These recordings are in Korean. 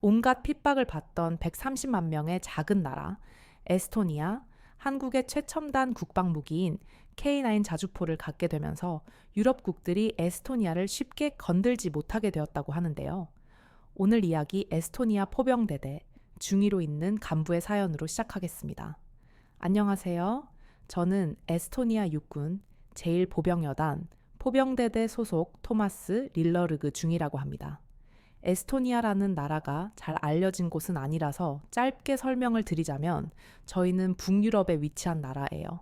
온갖 핍박을 받던 130만 명의 작은 나라 에스토니아, 한국의 최첨단 국방 무기인 K9 자주포를 갖게 되면서 유럽국들이 에스토니아를 쉽게 건들지 못하게 되었다고 하는데요. 오늘 이야기 에스토니아 포병대대 중위로 있는 간부의 사연으로 시작하겠습니다. 안녕하세요. 저는 에스토니아 육군 제1보병여단 포병대대 소속 토마스 릴러르그 중이라고 합니다. 에스토니아라는 나라가 잘 알려진 곳은 아니라서 짧게 설명을 드리자면 저희는 북유럽에 위치한 나라예요.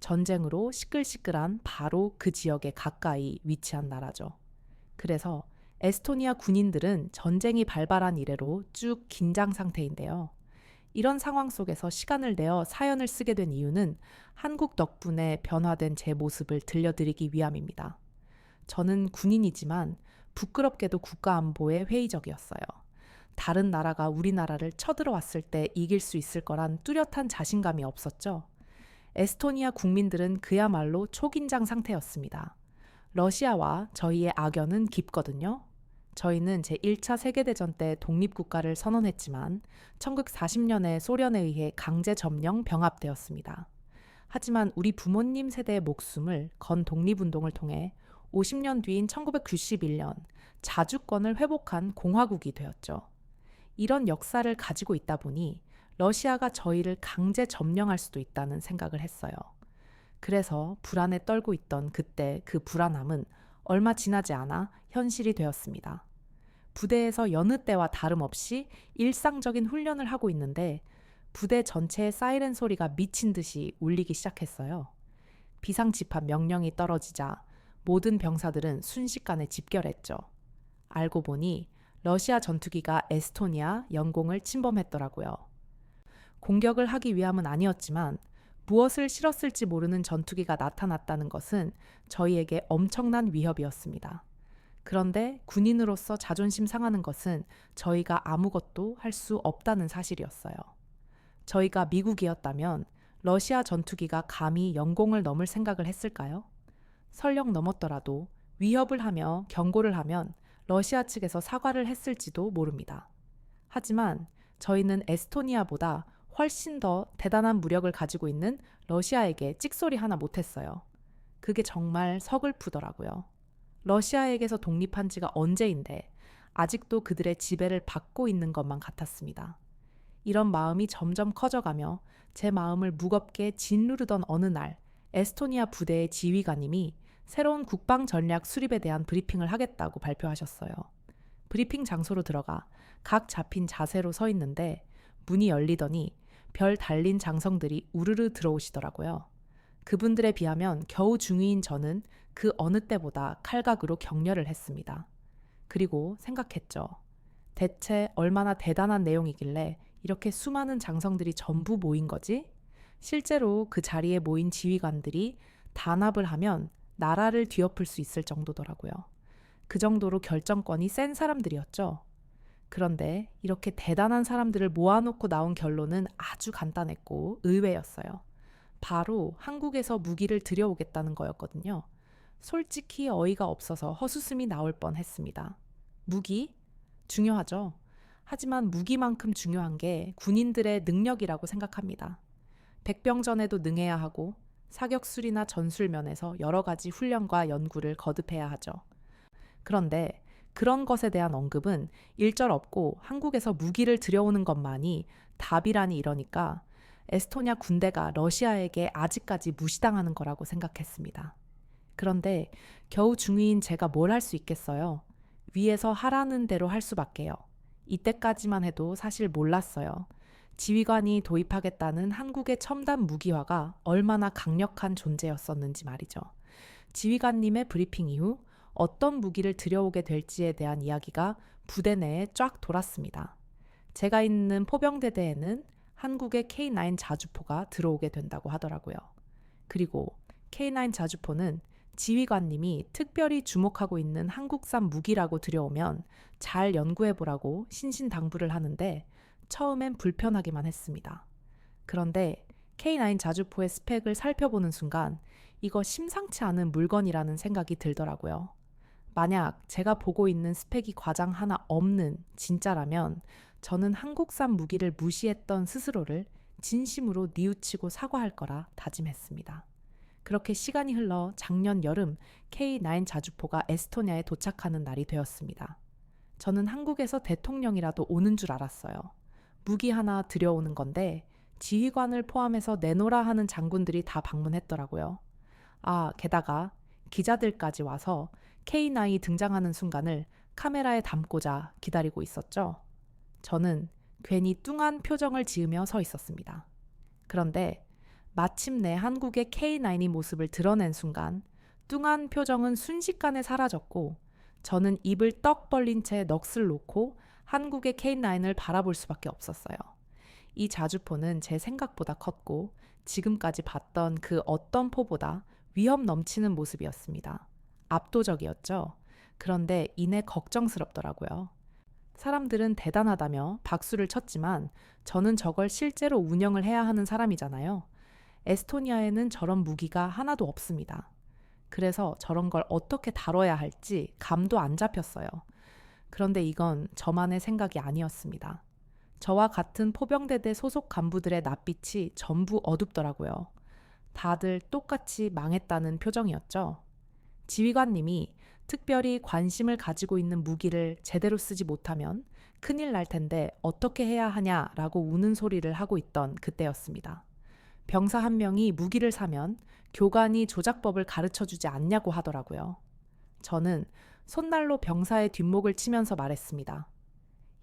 전쟁으로 시끌시끌한 바로 그 지역에 가까이 위치한 나라죠. 그래서 에스토니아 군인들은 전쟁이 발발한 이래로 쭉 긴장 상태인데요. 이런 상황 속에서 시간을 내어 사연을 쓰게 된 이유는 한국 덕분에 변화된 제 모습을 들려드리기 위함입니다. 저는 군인이지만 부끄럽게도 국가 안보에 회의적이었어요. 다른 나라가 우리나라를 쳐들어왔을 때 이길 수 있을 거란 뚜렷한 자신감이 없었죠. 에스토니아 국민들은 그야말로 초긴장 상태였습니다. 러시아와 저희의 악연은 깊거든요. 저희는 제1차 세계대전 때 독립국가를 선언했지만 1940년에 소련에 의해 강제 점령 병합되었습니다. 하지만 우리 부모님 세대의 목숨을 건 독립운동을 통해 50년 뒤인 1991년 자주권을 회복한 공화국이 되었죠. 이런 역사를 가지고 있다 보니 러시아가 저희를 강제 점령할 수도 있다는 생각을 했어요. 그래서 불안에 떨고 있던 그때 그 불안함은 얼마 지나지 않아 현실이 되었습니다. 부대에서 여느 때와 다름없이 일상적인 훈련을 하고 있는데 부대 전체의 사이렌 소리가 미친 듯이 울리기 시작했어요. 비상집합 명령이 떨어지자 모든 병사들은 순식간에 집결했죠. 알고 보니 러시아 전투기가 에스토니아 영공을 침범했더라고요. 공격을 하기 위함은 아니었지만 무엇을 실었을지 모르는 전투기가 나타났다는 것은 저희에게 엄청난 위협이었습니다. 그런데 군인으로서 자존심 상하는 것은 저희가 아무것도 할 수 없다는 사실이었어요. 저희가 미국이었다면 러시아 전투기가 감히 영공을 넘을 생각을 했을까요? 설령 넘었더라도 위협을 하며 경고를 하면 러시아 측에서 사과를 했을지도 모릅니다. 하지만 저희는 에스토니아보다 훨씬 더 대단한 무력을 가지고 있는 러시아에게 찍소리 하나 못했어요. 그게 정말 서글프더라고요. 러시아에게서 독립한 지가 언제인데 아직도 그들의 지배를 받고 있는 것만 같았습니다. 이런 마음이 점점 커져가며 제 마음을 무겁게 짓누르던 어느 날 에스토니아 부대의 지휘관님이 새로운 국방 전략 수립에 대한 브리핑을 하겠다고 발표하셨어요. 브리핑 장소로 들어가 각 잡힌 자세로 서 있는데 문이 열리더니 별 달린 장성들이 우르르 들어오시더라고요. 그분들에 비하면 겨우 중위인 저는 그 어느 때보다 칼각으로 격려를 했습니다. 그리고 생각했죠. 대체 얼마나 대단한 내용이길래 이렇게 수많은 장성들이 전부 모인 거지? 실제로 그 자리에 모인 지휘관들이 단합을 하면 나라를 뒤엎을 수 있을 정도더라고요. 그 정도로 결정권이 센 사람들이었죠. 그런데 이렇게 대단한 사람들을 모아놓고 나온 결론은 아주 간단했고 의외였어요. 바로 한국에서 무기를 들여오겠다는 거였거든요. 솔직히 어이가 없어서 헛웃음이 나올 뻔했습니다. 무기? 중요하죠. 하지만 무기만큼 중요한 게 군인들의 능력이라고 생각합니다. 백병전에도 능해야 하고 사격술이나 전술면에서 여러 가지 훈련과 연구를 거듭해야 하죠. 그런데 그런 것에 대한 언급은 일절 없고 한국에서 무기를 들여오는 것만이 답이라니 이러니까 에스토니아 군대가 러시아에게 아직까지 무시당하는 거라고 생각했습니다. 그런데 겨우 중위인 제가 뭘 할 수 있겠어요? 위에서 하라는 대로 할 수밖에요. 이때까지만 해도 사실 몰랐어요. 지휘관이 도입하겠다는 한국의 첨단 무기화가 얼마나 강력한 존재였었는지 말이죠. 지휘관님의 브리핑 이후 어떤 무기를 들여오게 될지에 대한 이야기가 부대 내에 쫙 돌았습니다. 제가 있는 포병대대에는 한국의 K9 자주포가 들어오게 된다고 하더라고요. 그리고 K9 자주포는 지휘관님이 특별히 주목하고 있는 한국산 무기라고 들여오면 잘 연구해보라고 신신당부를 하는데 처음엔 불편하기만 했습니다. 그런데 K9 자주포의 스펙을 살펴보는 순간 이거 심상치 않은 물건이라는 생각이 들더라고요. 만약 제가 보고 있는 스펙이 과장 하나 없는 진짜라면 저는 한국산 무기를 무시했던 스스로를 진심으로 뉘우치고 사과할 거라 다짐했습니다. 그렇게 시간이 흘러 작년 여름 K9 자주포가 에스토니아에 도착하는 날이 되었습니다. 저는 한국에서 대통령이라도 오는 줄 알았어요. 무기 하나 들여오는 건데 지휘관을 포함해서 내놓으라 하는 장군들이 다 방문했더라고요. 게다가 기자들까지 와서 K9이 등장하는 순간을 카메라에 담고자 기다리고 있었죠. 저는 괜히 뚱한 표정을 지으며 서 있었습니다. 그런데 마침내 한국의 K9이 모습을 드러낸 순간 뚱한 표정은 순식간에 사라졌고 저는 입을 떡 벌린 채 넋을 놓고 한국의 K9을 바라볼 수밖에 없었어요. 이 자주포는 제 생각보다 컸고 지금까지 봤던 그 어떤 포보다 위험 넘치는 모습이었습니다. 압도적이었죠. 그런데 이내 걱정스럽더라고요. 사람들은 대단하다며 박수를 쳤지만 저는 저걸 실제로 운영을 해야 하는 사람이잖아요. 에스토니아에는 저런 무기가 하나도 없습니다. 그래서 저런 걸 어떻게 다뤄야 할지 감도 안 잡혔어요. 그런데 이건 저만의 생각이 아니었습니다. 저와 같은 포병대대 소속 간부들의 낯빛이 전부 어둡더라고요. 다들 똑같이 망했다는 표정이었죠. 지휘관님이 특별히 관심을 가지고 있는 무기를 제대로 쓰지 못하면 큰일 날 텐데 어떻게 해야 하냐라고 우는 소리를 하고 있던 그때였습니다. 병사 한 명이 무기를 사면 교관이 조작법을 가르쳐주지 않냐고 하더라고요. 저는 손날로 병사의 뒷목을 치면서 말했습니다.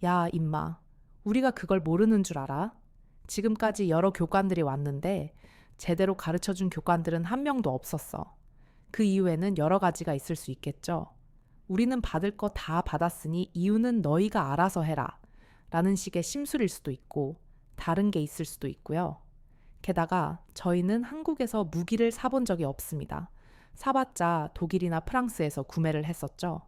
야, 임마. 우리가 그걸 모르는 줄 알아? 지금까지 여러 교관들이 왔는데 제대로 가르쳐준 교관들은 한 명도 없었어. 그 이유에는 여러 가지가 있을 수 있겠죠. 우리는 받을 거 다 받았으니 이유는 너희가 알아서 해라. 라는 식의 심술일 수도 있고 다른 게 있을 수도 있고요. 게다가 저희는 한국에서 무기를 사본 적이 없습니다. 사봤자 독일이나 프랑스에서 구매를 했었죠.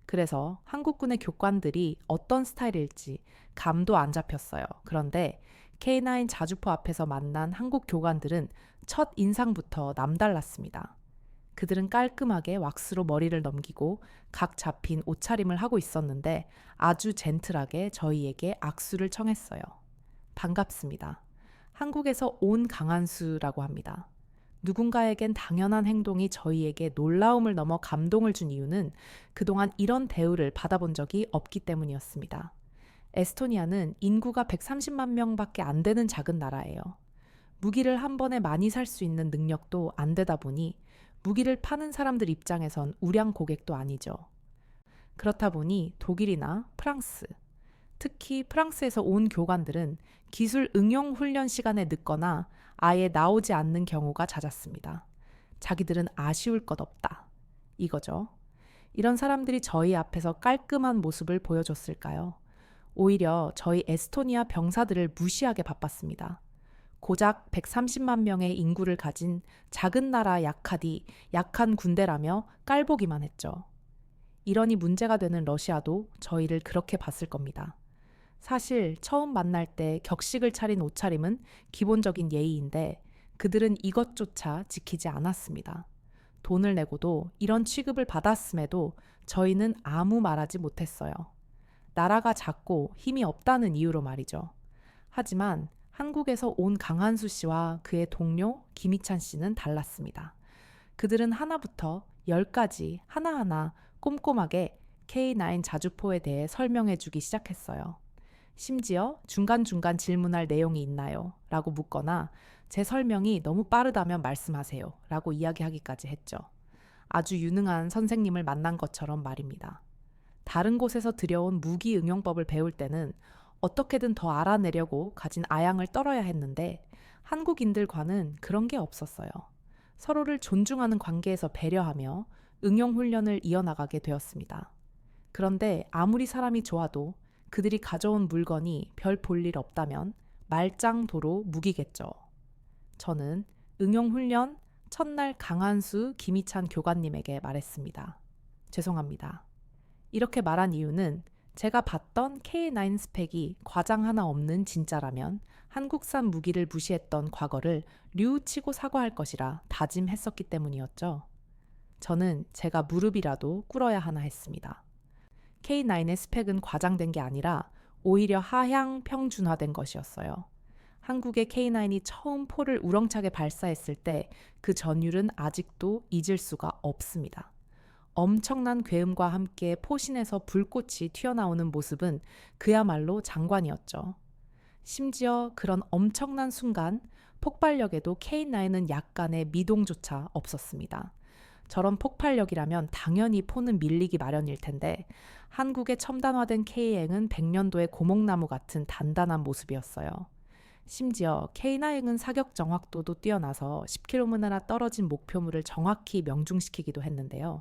그래서 한국군의 교관들이 어떤 스타일일지 감도 안 잡혔어요. 그런데 K9 자주포 앞에서 만난 한국 교관들은 첫 인상부터 남달랐습니다. 그들은 깔끔하게 왁스로 머리를 넘기고 각 잡힌 옷차림을 하고 있었는데 아주 젠틀하게 저희에게 악수를 청했어요. 반갑습니다. 한국에서 온 강한수라고 합니다. 누군가에겐 당연한 행동이 저희에게 놀라움을 넘어 감동을 준 이유는 그동안 이런 대우를 받아본 적이 없기 때문이었습니다. 에스토니아는 인구가 130만 명밖에 안 되는 작은 나라예요. 무기를 한 번에 많이 살 수 있는 능력도 안 되다 보니 무기를 파는 사람들 입장에선 우량 고객도 아니죠. 그렇다 보니 독일이나 프랑스, 특히 프랑스에서 온 교관들은 기술 응용 훈련 시간에 늦거나 아예 나오지 않는 경우가 잦았습니다. 자기들은 아쉬울 것 없다. 이거죠. 이런 사람들이 저희 앞에서 깔끔한 모습을 보여줬을까요? 오히려 저희 에스토니아 병사들을 무시하게 바빴습니다. 고작 130만 명의 인구를 가진 작은 나라 약한 군대라며 깔보기만 했죠. 이러니 문제가 되는 러시아도 저희를 그렇게 봤을 겁니다. 사실 처음 만날 때 격식을 차린 옷차림은 기본적인 예의인데 그들은 이것조차 지키지 않았습니다. 돈을 내고도 이런 취급을 받았음에도 저희는 아무 말하지 못했어요. 나라가 작고 힘이 없다는 이유로 말이죠. 하지만 한국에서 온 강한수 씨와 그의 동료 김희찬 씨는 달랐습니다. 그들은 하나부터 10까지 하나하나 꼼꼼하게 K9 자주포에 대해 설명해 주기 시작했어요. 심지어 중간중간 질문할 내용이 있나요? 라고 묻거나 제 설명이 너무 빠르다면 말씀하세요. 라고 이야기하기까지 했죠. 아주 유능한 선생님을 만난 것처럼 말입니다. 다른 곳에서 들여온 무기 응용법을 배울 때는 어떻게든 더 알아내려고 가진 아양을 떨어야 했는데 한국인들과는 그런 게 없었어요. 서로를 존중하는 관계에서 배려하며 응용 훈련을 이어나가게 되었습니다. 그런데 아무리 사람이 좋아도 그들이 가져온 물건이 별 볼 일 없다면 말짱도로 무기겠죠. 저는 응용 훈련 첫날 강한수, 김희찬 교관님에게 말했습니다. 죄송합니다. 이렇게 말한 이유는 제가 봤던 K9 스펙이 과장 하나 없는 진짜라면 한국산 무기를 무시했던 과거를 뉘우치고 사과할 것이라 다짐했었기 때문이었죠. 저는 제가 무릎이라도 꿇어야 하나 했습니다. K9의 스펙은 과장된 게 아니라 오히려 하향 평준화된 것이었어요. 한국의 K9이 처음 포를 우렁차게 발사했을 때 그 전율은 아직도 잊을 수가 없습니다. 엄청난 괴음과 함께 포신에서 불꽃이 튀어나오는 모습은 그야말로 장관이었죠. 심지어 그런 엄청난 순간 폭발력에도 K9은 약간의 미동조차 없었습니다. 저런 폭발력이라면 당연히 포는 밀리기 마련일 텐데 한국의 첨단화된 K행은 백년도의 고목나무 같은 단단한 모습이었어요. 심지어 K9은 사격 정확도도 뛰어나서 10km나 떨어진 목표물을 정확히 명중시키기도 했는데요.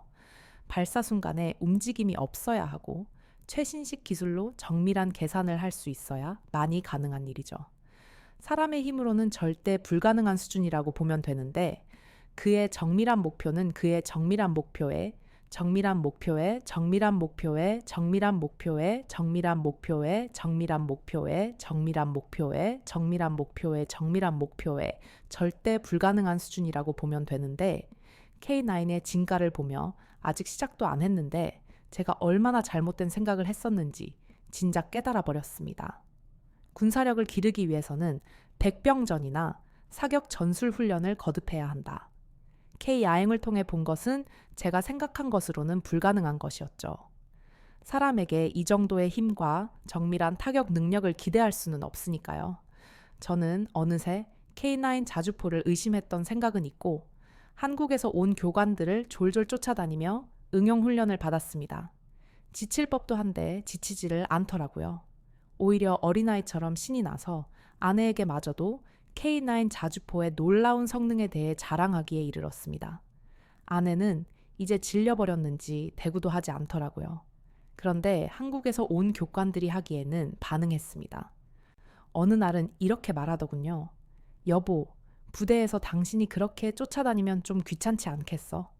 발사 순간에 움직임이 없어야 하고 최신식 기술로 정밀한 계산을 할 수 있어야 많이 가능한 일이죠. 사람의 힘으로는 절대 불가능한 수준이라고 보면 되는데 그의 정밀한 목표는 그의 정밀한 목표에 정밀한 목표에 정밀한 목표에 정밀한 목표에 정밀한 목표에 정밀한 목표에 정밀한 목표에 정밀한 목표에 정밀한 목표에 절대 불가능한 수준이라고 보면 되는데 K9의 진가를 보며 아직 시작도 안 했는데 제가 얼마나 잘못된 생각을 했었는지 진작 깨달아 버렸습니다. 군사력을 기르기 위해서는 백병전이나 사격 전술 훈련을 거듭해야 한다. K 야행을 통해 본 것은 제가 생각한 것으로는 불가능한 것이었죠. 사람에게 이 정도의 힘과 정밀한 타격 능력을 기대할 수는 없으니까요. 저는 어느새 K9 자주포를 의심했던 생각은 있고 한국에서 온 교관들을 졸졸 쫓아다니며 응용 훈련을 받았습니다. 지칠 법도 한데 지치지를 않더라고요. 오히려 어린아이처럼 신이 나서 아내에게 마저도 K9 자주포의 놀라운 성능에 대해 자랑하기에 이르렀습니다. 아내는 이제 질려버렸는지 대꾸도 하지 않더라고요. 그런데 한국에서 온 교관들이 하기에는 반응했습니다. 어느 날은 이렇게 말하더군요. 여보, 부대에서 당신이 그렇게 쫓아다니면 좀 귀찮지 않겠어?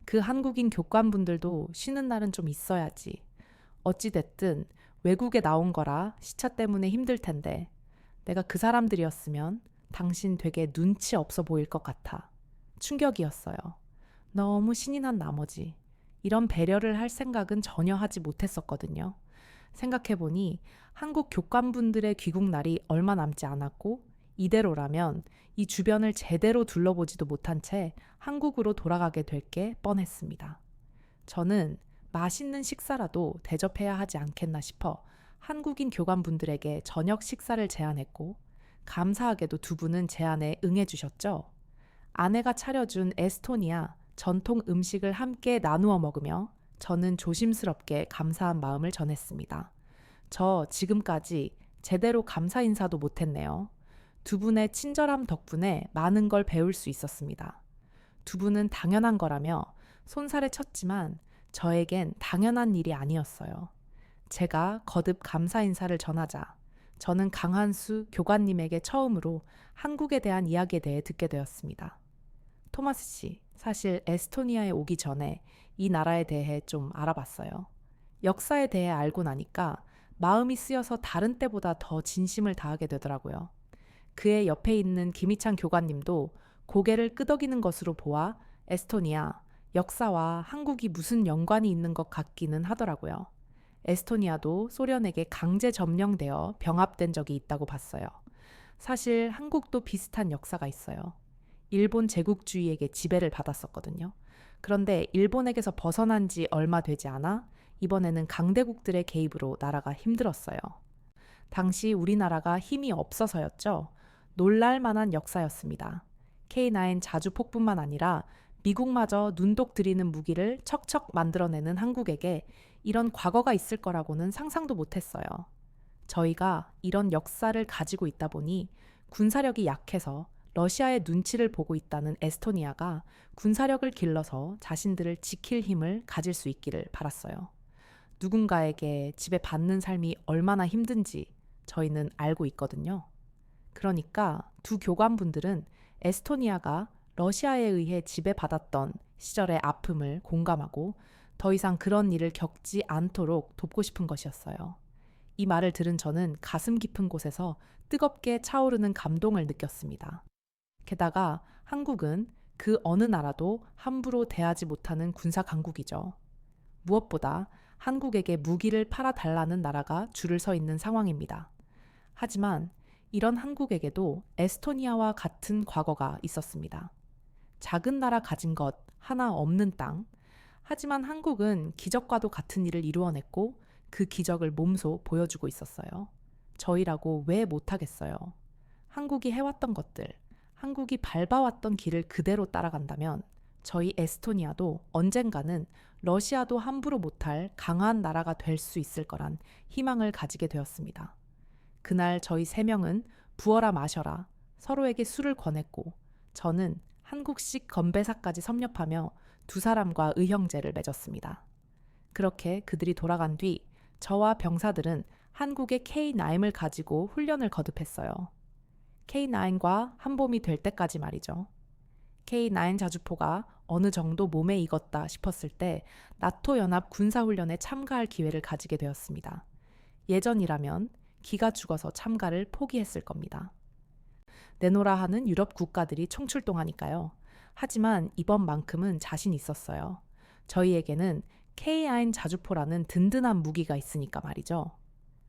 그 한국인 교관분들도 쉬는 날은 좀 있어야지. 어찌됐든 외국에 나온 거라 시차 때문에 힘들 텐데 내가 그 사람들이었으면 당신 되게 눈치 없어 보일 것 같아. 충격이었어요. 너무 신이 난 나머지 이런 배려를 할 생각은 전혀 하지 못했었거든요. 생각해보니 한국 교관분들의 귀국날이 얼마 남지 않았고 이대로라면 이 주변을 제대로 둘러보지도 못한 채 한국으로 돌아가게 될 게 뻔했습니다. 저는 맛있는 식사라도 대접해야 하지 않겠나 싶어 한국인 교관분들에게 저녁 식사를 제안했고 감사하게도 두 분은 제안에 응해주셨죠. 아내가 차려준 에스토니아 전통 음식을 함께 나누어 먹으며 저는 조심스럽게 감사한 마음을 전했습니다. 저 지금까지 제대로 감사 인사도 못했네요. 두 분의 친절함 덕분에 많은 걸 배울 수 있었습니다. 두 분은 당연한 거라며 손살에 쳤지만 저에겐 당연한 일이 아니었어요. 제가 거듭 감사 인사를 전하자 저는 강한수 교관님에게 처음으로 한국에 대한 이야기에 대해 듣게 되었습니다. 토마스 씨, 사실 에스토니아에 오기 전에 이 나라에 대해 좀 알아봤어요. 역사에 대해 알고 나니까 마음이 쓰여서 다른 때보다 더 진심을 다하게 되더라고요. 그의 옆에 있는 김희찬 교관님도 고개를 끄덕이는 것으로 보아 에스토니아, 역사와 한국이 무슨 연관이 있는 것 같기는 하더라고요. 에스토니아도 소련에게 강제 점령되어 병합된 적이 있다고 봤어요. 사실 한국도 비슷한 역사가 있어요. 일본 제국주의에게 지배를 받았었거든요. 그런데 일본에게서 벗어난 지 얼마 되지 않아 이번에는 강대국들의 개입으로 나라가 힘들었어요. 당시 우리나라가 힘이 없어서였죠. 놀랄 만한 역사였습니다. K9 자주폭뿐만 아니라 미국마저 눈독 들이는 무기를 척척 만들어내는 한국에게 이런 과거가 있을 거라고는 상상도 못했어요. 저희가 이런 역사를 가지고 있다 보니 군사력이 약해서 러시아의 눈치를 보고 있다는 에스토니아가 군사력을 길러서 자신들을 지킬 힘을 가질 수 있기를 바랐어요. 누군가에게 지배받는 삶이 얼마나 힘든지 저희는 알고 있거든요. 그러니까 두 교관분들은 에스토니아가 러시아에 의해 지배받았던 시절의 아픔을 공감하고 더 이상 그런 일을 겪지 않도록 돕고 싶은 것이었어요. 이 말을 들은 저는 가슴 깊은 곳에서 뜨겁게 차오르는 감동을 느꼈습니다. 게다가 한국은 그 어느 나라도 함부로 대하지 못하는 군사 강국이죠. 무엇보다 한국에게 무기를 팔아달라는 나라가 줄을 서 있는 상황입니다. 하지만 이런 한국에게도 에스토니아와 같은 과거가 있었습니다. 작은 나라 가진 것 하나 없는 땅. 하지만 한국은 기적과도 같은 일을 이루어냈고 그 기적을 몸소 보여주고 있었어요. 저희라고 왜 못하겠어요? 한국이 해왔던 것들, 한국이 밟아왔던 길을 그대로 따라간다면 저희 에스토니아도 언젠가는 러시아도 함부로 못할 강한 나라가 될 수 있을 거란 희망을 가지게 되었습니다. 그날 저희 세 명은 부어라 마셔라 서로에게 술을 권했고 저는 한국식 건배사까지 섭렵하며 두 사람과 의형제를 맺었습니다. 그렇게 그들이 돌아간 뒤 저와 병사들은 한국의 K9을 가지고 훈련을 거듭했어요. K9과 한봄이 될 때까지 말이죠. K9 자주포가 어느 정도 몸에 익었다 싶었을 때 나토 연합 군사훈련에 참가할 기회를 가지게 되었습니다. 예전이라면 기가 죽어서 참가를 포기했을 겁니다. 내노라 하는 유럽 국가들이 총출동하니까요. 하지만 이번만큼은 자신 있었어요. 저희에게는 K9 자주포라는 든든한 무기가 있으니까 말이죠.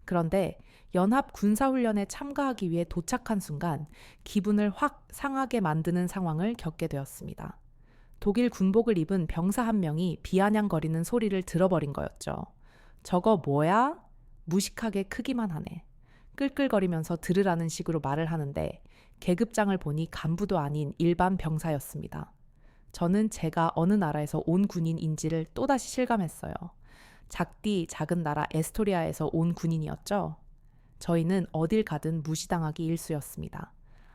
그런데 연합 군사훈련에 참가하기 위해 도착한 순간 기분을 확 상하게 만드는 상황을 겪게 되었습니다. 독일 군복을 입은 병사 한 명이 비아냥거리는 소리를 들어버린 거였죠. 저거 뭐야? 무식하게 크기만 하네. 끌끌거리면서 들으라는 식으로 말을 하는데 계급장을 보니 간부도 아닌 일반 병사였습니다. 저는 제가 어느 나라에서 온 군인인지를 또다시 실감했어요. 작디 작은 나라 에스토리아에서 온 군인이었죠. 저희는 어딜 가든 무시당하기 일쑤였습니다.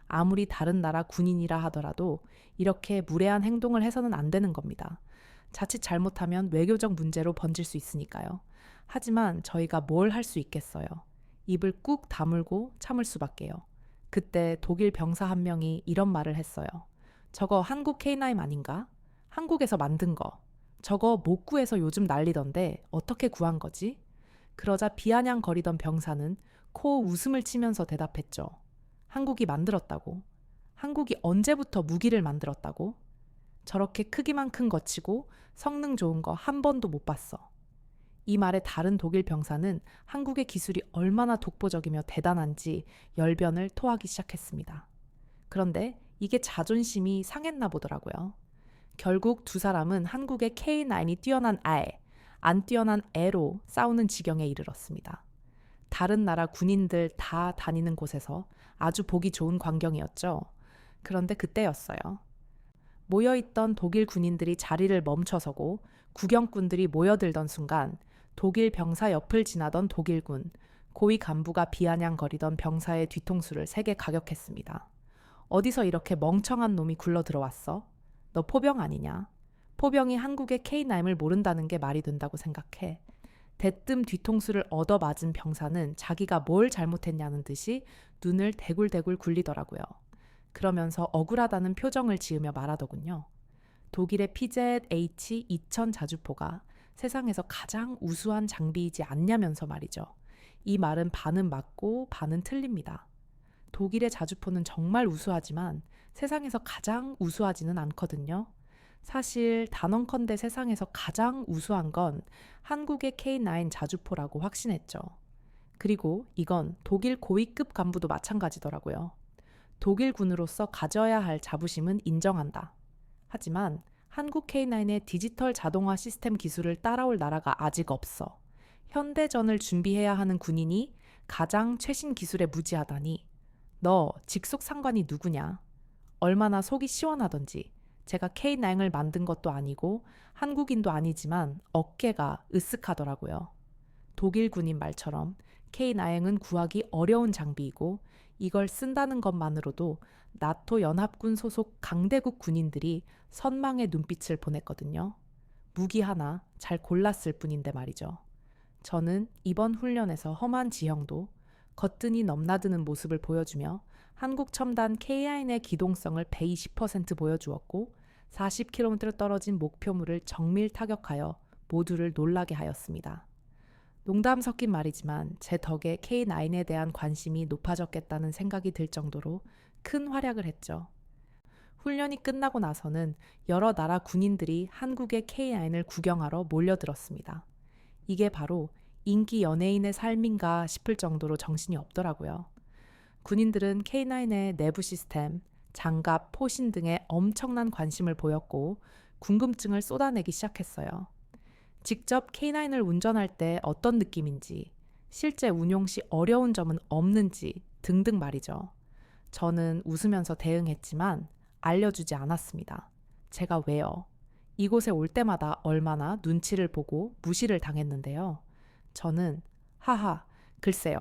아무리 다른 나라 군인이라 하더라도 이렇게 무례한 행동을 해서는 안 되는 겁니다. 자칫 잘못하면 외교적 문제로 번질 수 있으니까요. 하지만 저희가 뭘 할 수 있겠어요. 입을 꾹 다물고 참을 수밖에요. 그때 독일 병사 한 명이 이런 말을 했어요. 저거 한국 K9 아닌가? 한국에서 만든 거. 저거 못 구해서 요즘 난리던데 어떻게 구한 거지? 그러자 비아냥거리던 병사는 코 웃음을 치면서 대답했죠. 한국이 만들었다고. 한국이 언제부터 무기를 만들었다고? 저렇게 크기만 큰 거 치고 성능 좋은 거 한 번도 못 봤어. 이 말에 다른 독일 병사는 한국의 기술이 얼마나 독보적이며 대단한지 열변을 토하기 시작했습니다. 그런데 이게 자존심이 상했나 보더라고요. 결국 두 사람은 한국의 K9이 뛰어난 알, 안 뛰어난 애로 싸우는 지경에 이르렀습니다. 다른 나라 군인들 다 다니는 곳에서 아주 보기 좋은 광경이었죠. 그런데 그때였어요. 모여있던 독일 군인들이 자리를 멈춰서고 구경꾼들이 모여들던 순간 독일 병사 옆을 지나던 독일군, 고위 간부가 비아냥거리던 병사의 뒤통수를 세게 가격했습니다. 어디서 이렇게 멍청한 놈이 굴러 들어왔어? 너 포병 아니냐? 포병이 한국의 K9을 모른다는 게 말이 된다고 생각해. 대뜸 뒤통수를 얻어맞은 병사는 자기가 뭘 잘못했냐는 듯이 눈을 대굴대굴 굴리더라고요. 그러면서 억울하다는 표정을 지으며 말하더군요. 독일의 PZH-2000 자주포가 세상에서 가장 우수한 장비이지 않냐면서 말이죠. 이 말은 반은 맞고 반은 틀립니다. 독일의 자주포는 정말 우수하지만 세상에서 가장 우수하지는 않거든요. 사실 단언컨대 세상에서 가장 우수한 건 한국의 K9 자주포라고 확신했죠. 그리고 이건 독일 고위급 간부도 마찬가지더라고요. 독일군으로서 가져야 할 자부심은 인정한다. 하지만 한국 K9의 디지털 자동화 시스템 기술을 따라올 나라가 아직 없어. 현대전을 준비해야 하는 군인이 가장 최신 기술에 무지하다니. 너 직속 상관이 누구냐? 얼마나 속이 시원하던지. 제가 K9을 만든 것도 아니고 한국인도 아니지만 어깨가 으쓱하더라고요. 독일 군인 말처럼 K9은 구하기 어려운 장비이고 이걸 쓴다는 것만으로도 나토 연합군 소속 강대국 군인들이 선망의 눈빛을 보냈거든요. 무기 하나 잘 골랐을 뿐인데 말이죠. 저는 이번 훈련에서 험한 지형도 거뜬히 넘나드는 모습을 보여주며 한국 첨단 K9의 기동성을 120% 보여주었고 40km 떨어진 목표물을 정밀 타격하여 모두를 놀라게 하였습니다. 농담 섞인 말이지만 제 덕에 K9에 대한 관심이 높아졌겠다는 생각이 들 정도로 큰 활약을 했죠. 훈련이 끝나고 나서는 여러 나라 군인들이 한국의 K9을 구경하러 몰려들었습니다. 이게 바로 인기 연예인의 삶인가 싶을 정도로 정신이 없더라고요. 군인들은 K9의 내부 시스템, 장갑, 포신 등에 엄청난 관심을 보였고 궁금증을 쏟아내기 시작했어요. 직접 K9을 운전할 때 어떤 느낌인지, 실제 운용 시 어려운 점은 없는지 등등 말이죠. 저는 웃으면서 대응했지만 알려주지 않았습니다. 제가 왜요? 이곳에 올 때마다 얼마나 눈치를 보고 무시를 당했는데요. 저는 하하, 글쎄요.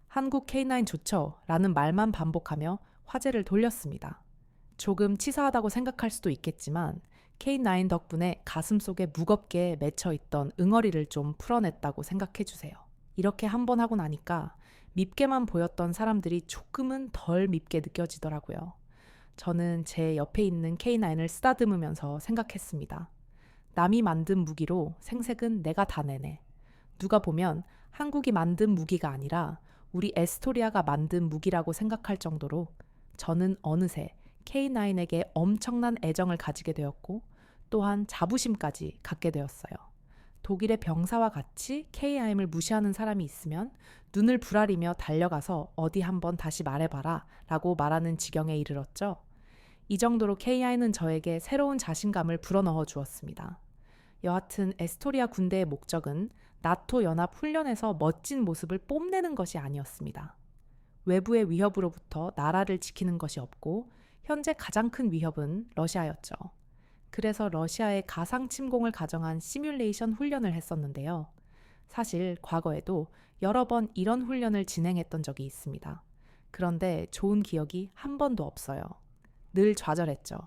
한국 K9 좋죠? 라는 말만 반복하며 화제를 돌렸습니다. 조금 치사하다고 생각할 수도 있겠지만 K9 덕분에 가슴속에 무겁게 맺혀있던 응어리를 좀 풀어냈다고 생각해 주세요. 이렇게 한 번 하고 나니까 밉게만 보였던 사람들이 조금은 덜 밉게 느껴지더라고요. 저는 제 옆에 있는 K9을 쓰다듬으면서 생각했습니다. 남이 만든 무기로 생색은 내가 다 내네. 누가 보면 한국이 만든 무기가 아니라 우리 에스토리아가 만든 무기라고 생각할 정도로 저는 어느새 K9에게 엄청난 애정을 가지게 되었고 또한 자부심까지 갖게 되었어요. 독일의 병사와 같이 KIM을 무시하는 사람이 있으면 눈을 부라리며 달려가서 어디 한번 다시 말해봐라 라고 말하는 지경에 이르렀죠. 이 정도로 KI는 저에게 새로운 자신감을 불어넣어 주었습니다. 여하튼 에스토리아 군대의 목적은 나토 연합 훈련에서 멋진 모습을 뽐내는 것이 아니었습니다. 외부의 위협으로부터 나라를 지키는 것이 없고 현재 가장 큰 위협은 러시아였죠. 그래서 러시아의 가상 침공을 가정한 시뮬레이션 훈련을 했었는데요. 사실 과거에도 여러 번 이런 훈련을 진행했던 적이 있습니다. 그런데 좋은 기억이 한 번도 없어요. 늘 좌절했죠.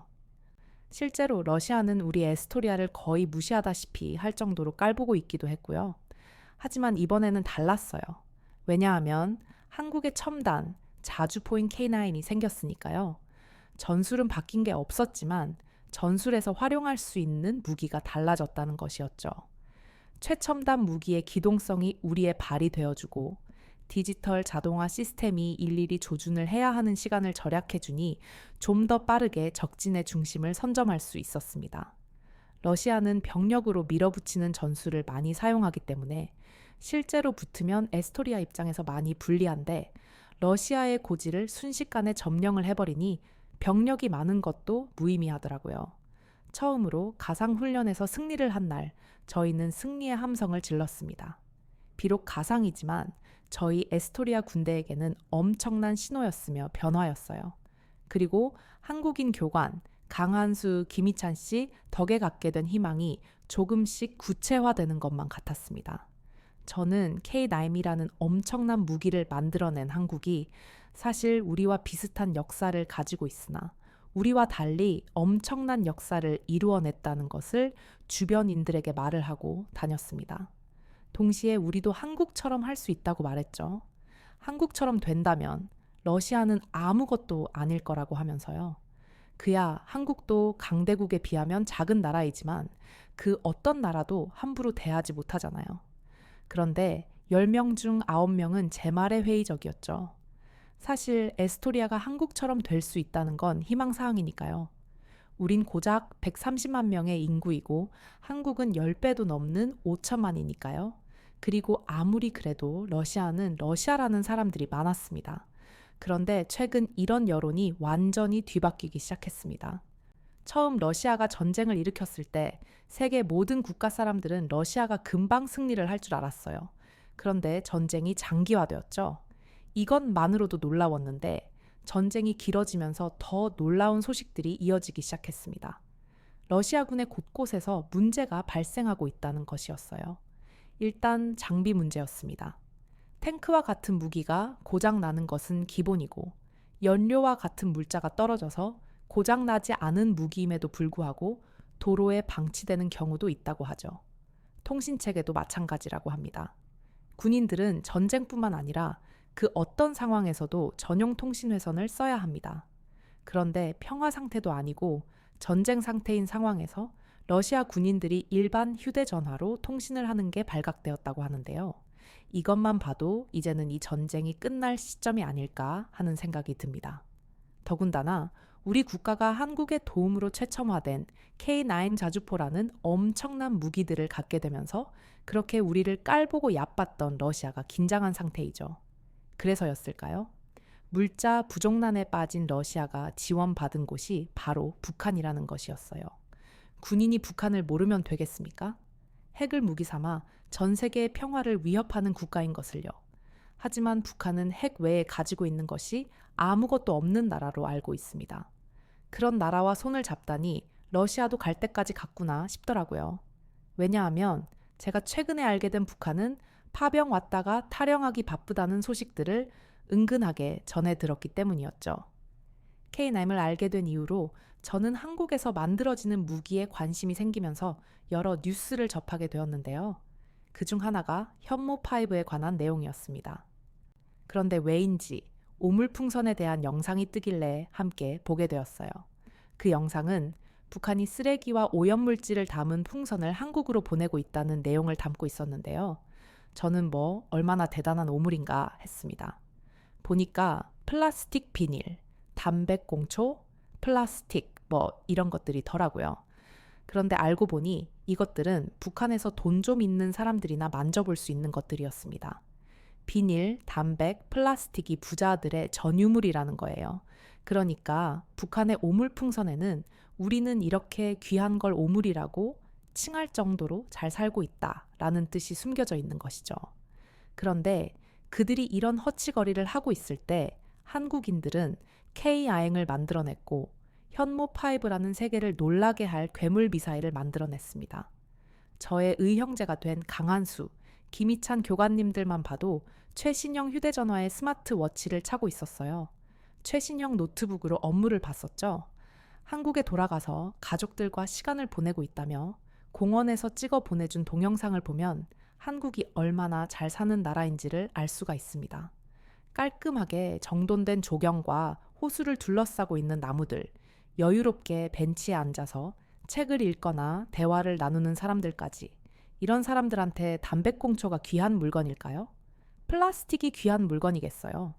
실제로 러시아는 우리 에스토리아를 거의 무시하다시피 할 정도로 깔보고 있기도 했고요. 하지만 이번에는 달랐어요. 왜냐하면 한국의 첨단, 자주포인 K9이 생겼으니까요. 전술은 바뀐 게 없었지만 전술에서 활용할 수 있는 무기가 달라졌다는 것이었죠. 최첨단 무기의 기동성이 우리의 발이 되어주고 디지털 자동화 시스템이 일일이 조준을 해야 하는 시간을 절약해주니 좀 더 빠르게 적진의 중심을 선점할 수 있었습니다. 러시아는 병력으로 밀어붙이는 전술을 많이 사용하기 때문에 실제로 붙으면 에스토리아 입장에서 많이 불리한데 러시아의 고지를 순식간에 점령을 해버리니 병력이 많은 것도 무의미하더라고요. 처음으로 가상훈련에서 승리를 한 날, 저희는 승리의 함성을 질렀습니다. 비록 가상이지만 저희 에스토리아 군대에게는 엄청난 신호였으며 변화였어요. 그리고 한국인 교관, 강한수, 김희찬 씨 덕에 갖게 된 희망이 조금씩 구체화되는 것만 같았습니다. 저는 K9이라는 엄청난 무기를 만들어낸 한국이 사실 우리와 비슷한 역사를 가지고 있으나 우리와 달리 엄청난 역사를 이루어냈다는 것을 주변인들에게 말을 하고 다녔습니다. 동시에 우리도 한국처럼 할 수 있다고 말했죠. 한국처럼 된다면 러시아는 아무것도 아닐 거라고 하면서요. 그야 한국도 강대국에 비하면 작은 나라이지만 그 어떤 나라도 함부로 대하지 못하잖아요. 그런데 10명 중 9명은 제 말에 회의적이었죠. 사실 에스토리아가 한국처럼 될 수 있다는 건 희망사항이니까요. 우린 고작 130만 명의 인구이고 한국은 10배도 넘는 5천만이니까요. 그리고 아무리 그래도 러시아는 러시아라는 사람들이 많았습니다. 그런데 최근 이런 여론이 완전히 뒤바뀌기 시작했습니다. 처음 러시아가 전쟁을 일으켰을 때 세계 모든 국가 사람들은 러시아가 금방 승리를 할 줄 알았어요. 그런데 전쟁이 장기화되었죠. 이것만으로도 놀라웠는데 전쟁이 길어지면서 더 놀라운 소식들이 이어지기 시작했습니다. 러시아군의 곳곳에서 문제가 발생하고 있다는 것이었어요. 일단 장비 문제였습니다. 탱크와 같은 무기가 고장나는 것은 기본이고 연료와 같은 물자가 떨어져서 고장나지 않은 무기임에도 불구하고 도로에 방치되는 경우도 있다고 하죠. 통신체계도 마찬가지라고 합니다. 군인들은 전쟁뿐만 아니라 그 어떤 상황에서도 전용 통신회선을 써야 합니다. 그런데 평화 상태도 아니고 전쟁 상태인 상황에서 러시아 군인들이 일반 휴대전화로 통신을 하는 게 발각되었다고 하는데요. 이것만 봐도 이제는 이 전쟁이 끝날 시점이 아닐까 하는 생각이 듭니다. 더군다나 우리 국가가 한국의 도움으로 최첨화된 K9 자주포라는 엄청난 무기들을 갖게 되면서 그렇게 우리를 깔보고 얕봤던 러시아가 긴장한 상태이죠. 그래서였을까요? 물자 부족난에 빠진 러시아가 지원받은 곳이 바로 북한이라는 것이었어요. 군인이 북한을 모르면 되겠습니까? 핵을 무기 삼아 전 세계의 평화를 위협하는 국가인 것을요. 하지만 북한은 핵 외에 가지고 있는 것이 아무것도 없는 나라로 알고 있습니다. 그런 나라와 손을 잡다니 러시아도 갈 때까지 갔구나 싶더라고요. 왜냐하면 제가 최근에 알게 된 북한은 파병 왔다가 탈영하기 바쁘다는 소식들을 은근하게 전해 들었기 때문이었죠. K9을 알게 된 이후로 저는 한국에서 만들어지는 무기에 관심이 생기면서 여러 뉴스를 접하게 되었는데요. 그중 하나가 현모5에 관한 내용이었습니다. 그런데 왜인지 오물풍선에 대한 영상이 뜨길래 함께 보게 되었어요. 그 영상은 북한이 쓰레기와 오염물질을 담은 풍선을 한국으로 보내고 있다는 내용을 담고 있었는데요. 저는 얼마나 대단한 오물인가 했습니다. 보니까 플라스틱 비닐, 담배꽁초, 플라스틱 이런 것들이 더라고요. 그런데 알고 보니 이것들은 북한에서 돈 좀 있는 사람들이나 만져볼 수 있는 것들이었습니다. 비닐, 담백, 플라스틱이 부자들의 전유물이라는 거예요. 그러니까 북한의 오물풍선에는 우리는 이렇게 귀한 걸 오물이라고 칭할 정도로 잘 살고 있다라는 뜻이 숨겨져 있는 것이죠. 그런데 그들이 이런 허치거리를 하고 있을 때 한국인들은 K-야행을 만들어냈고 현모5라는 세계를 놀라게 할 괴물 미사일을 만들어냈습니다. 저의 의형제가 된 강한수, 김희찬 교관님들만 봐도 최신형 휴대전화에 스마트워치를 차고 있었어요. 최신형 노트북으로 업무를 봤었죠. 한국에 돌아가서 가족들과 시간을 보내고 있다며 공원에서 찍어 보내준 동영상을 보면 한국이 얼마나 잘 사는 나라인지를 알 수가 있습니다. 깔끔하게 정돈된 조경과 호수를 둘러싸고 있는 나무들, 여유롭게 벤치에 앉아서 책을 읽거나 대화를 나누는 사람들까지, 이런 사람들한테 담배꽁초가 귀한 물건일까요? 플라스틱이 귀한 물건이겠어요.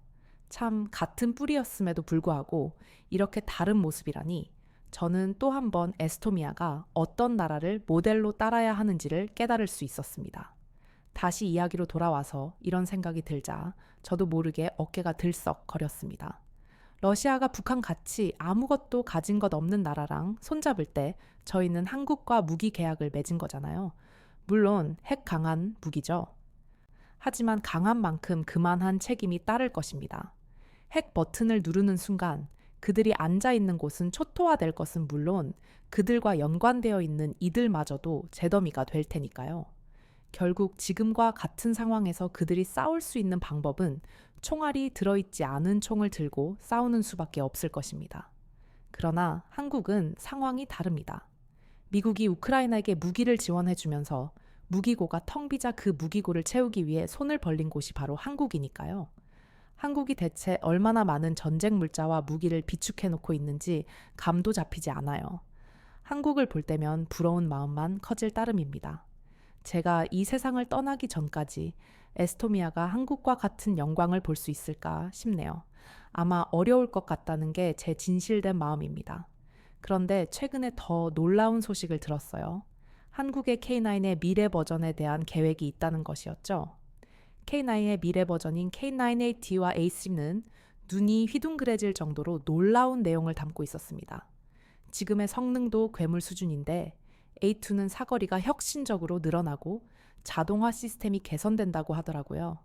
참 같은 뿌리였음에도 불구하고 이렇게 다른 모습이라니 저는 또 한 번 에스토니아가 어떤 나라를 모델로 따라야 하는지를 깨달을 수 있었습니다. 다시 이야기로 돌아와서 이런 생각이 들자 저도 모르게 어깨가 들썩거렸습니다. 러시아가 북한 같이 아무것도 가진 것 없는 나라랑 손잡을 때 저희는 한국과 무기 계약을 맺은 거잖아요. 물론 핵 강한 무기죠. 하지만 강한 만큼 그만한 책임이 따를 것입니다. 핵 버튼을 누르는 순간 그들이 앉아 있는 곳은 초토화될 것은 물론 그들과 연관되어 있는 이들마저도 재더미가 될 테니까요. 결국 지금과 같은 상황에서 그들이 싸울 수 있는 방법은 총알이 들어있지 않은 총을 들고 싸우는 수밖에 없을 것입니다. 그러나 한국은 상황이 다릅니다. 미국이 우크라이나에게 무기를 지원해주면서 무기고가 텅 비자 그 무기고를 채우기 위해 손을 벌린 곳이 바로 한국이니까요. 한국이 대체 얼마나 많은 전쟁 물자와 무기를 비축해놓고 있는지 감도 잡히지 않아요. 한국을 볼 때면 부러운 마음만 커질 따름입니다. 제가 이 세상을 떠나기 전까지 에스토니아가 한국과 같은 영광을 볼 수 있을까 싶네요. 아마 어려울 것 같다는 게 제 진실된 마음입니다. 그런데 최근에 더 놀라운 소식을 들었어요. 한국의 K9의 미래 버전에 대한 계획이 있다는 것이었죠. K9의 미래 버전인 K9AT와 A3는 눈이 휘둥그레질 정도로 놀라운 내용을 담고 있었습니다. 지금의 성능도 괴물 수준인데 A2는 사거리가 혁신적으로 늘어나고 자동화 시스템이 개선된다고 하더라고요.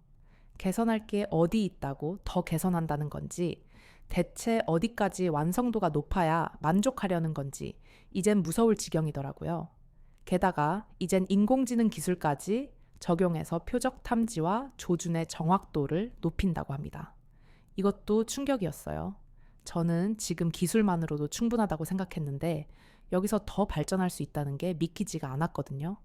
개선할 게 어디 있다고 더 개선한다는 건지, 대체 어디까지 완성도가 높아야 만족하려는 건지 이젠 무서울 지경이더라고요. 게다가 이젠 인공지능 기술까지 적용해서 표적 탐지와 조준의 정확도를 높인다고 합니다. 이것도 충격이었어요. 저는 지금 기술만으로도 충분하다고 생각했는데 여기서 더 발전할 수 있다는 게 믿기지가 않았거든요.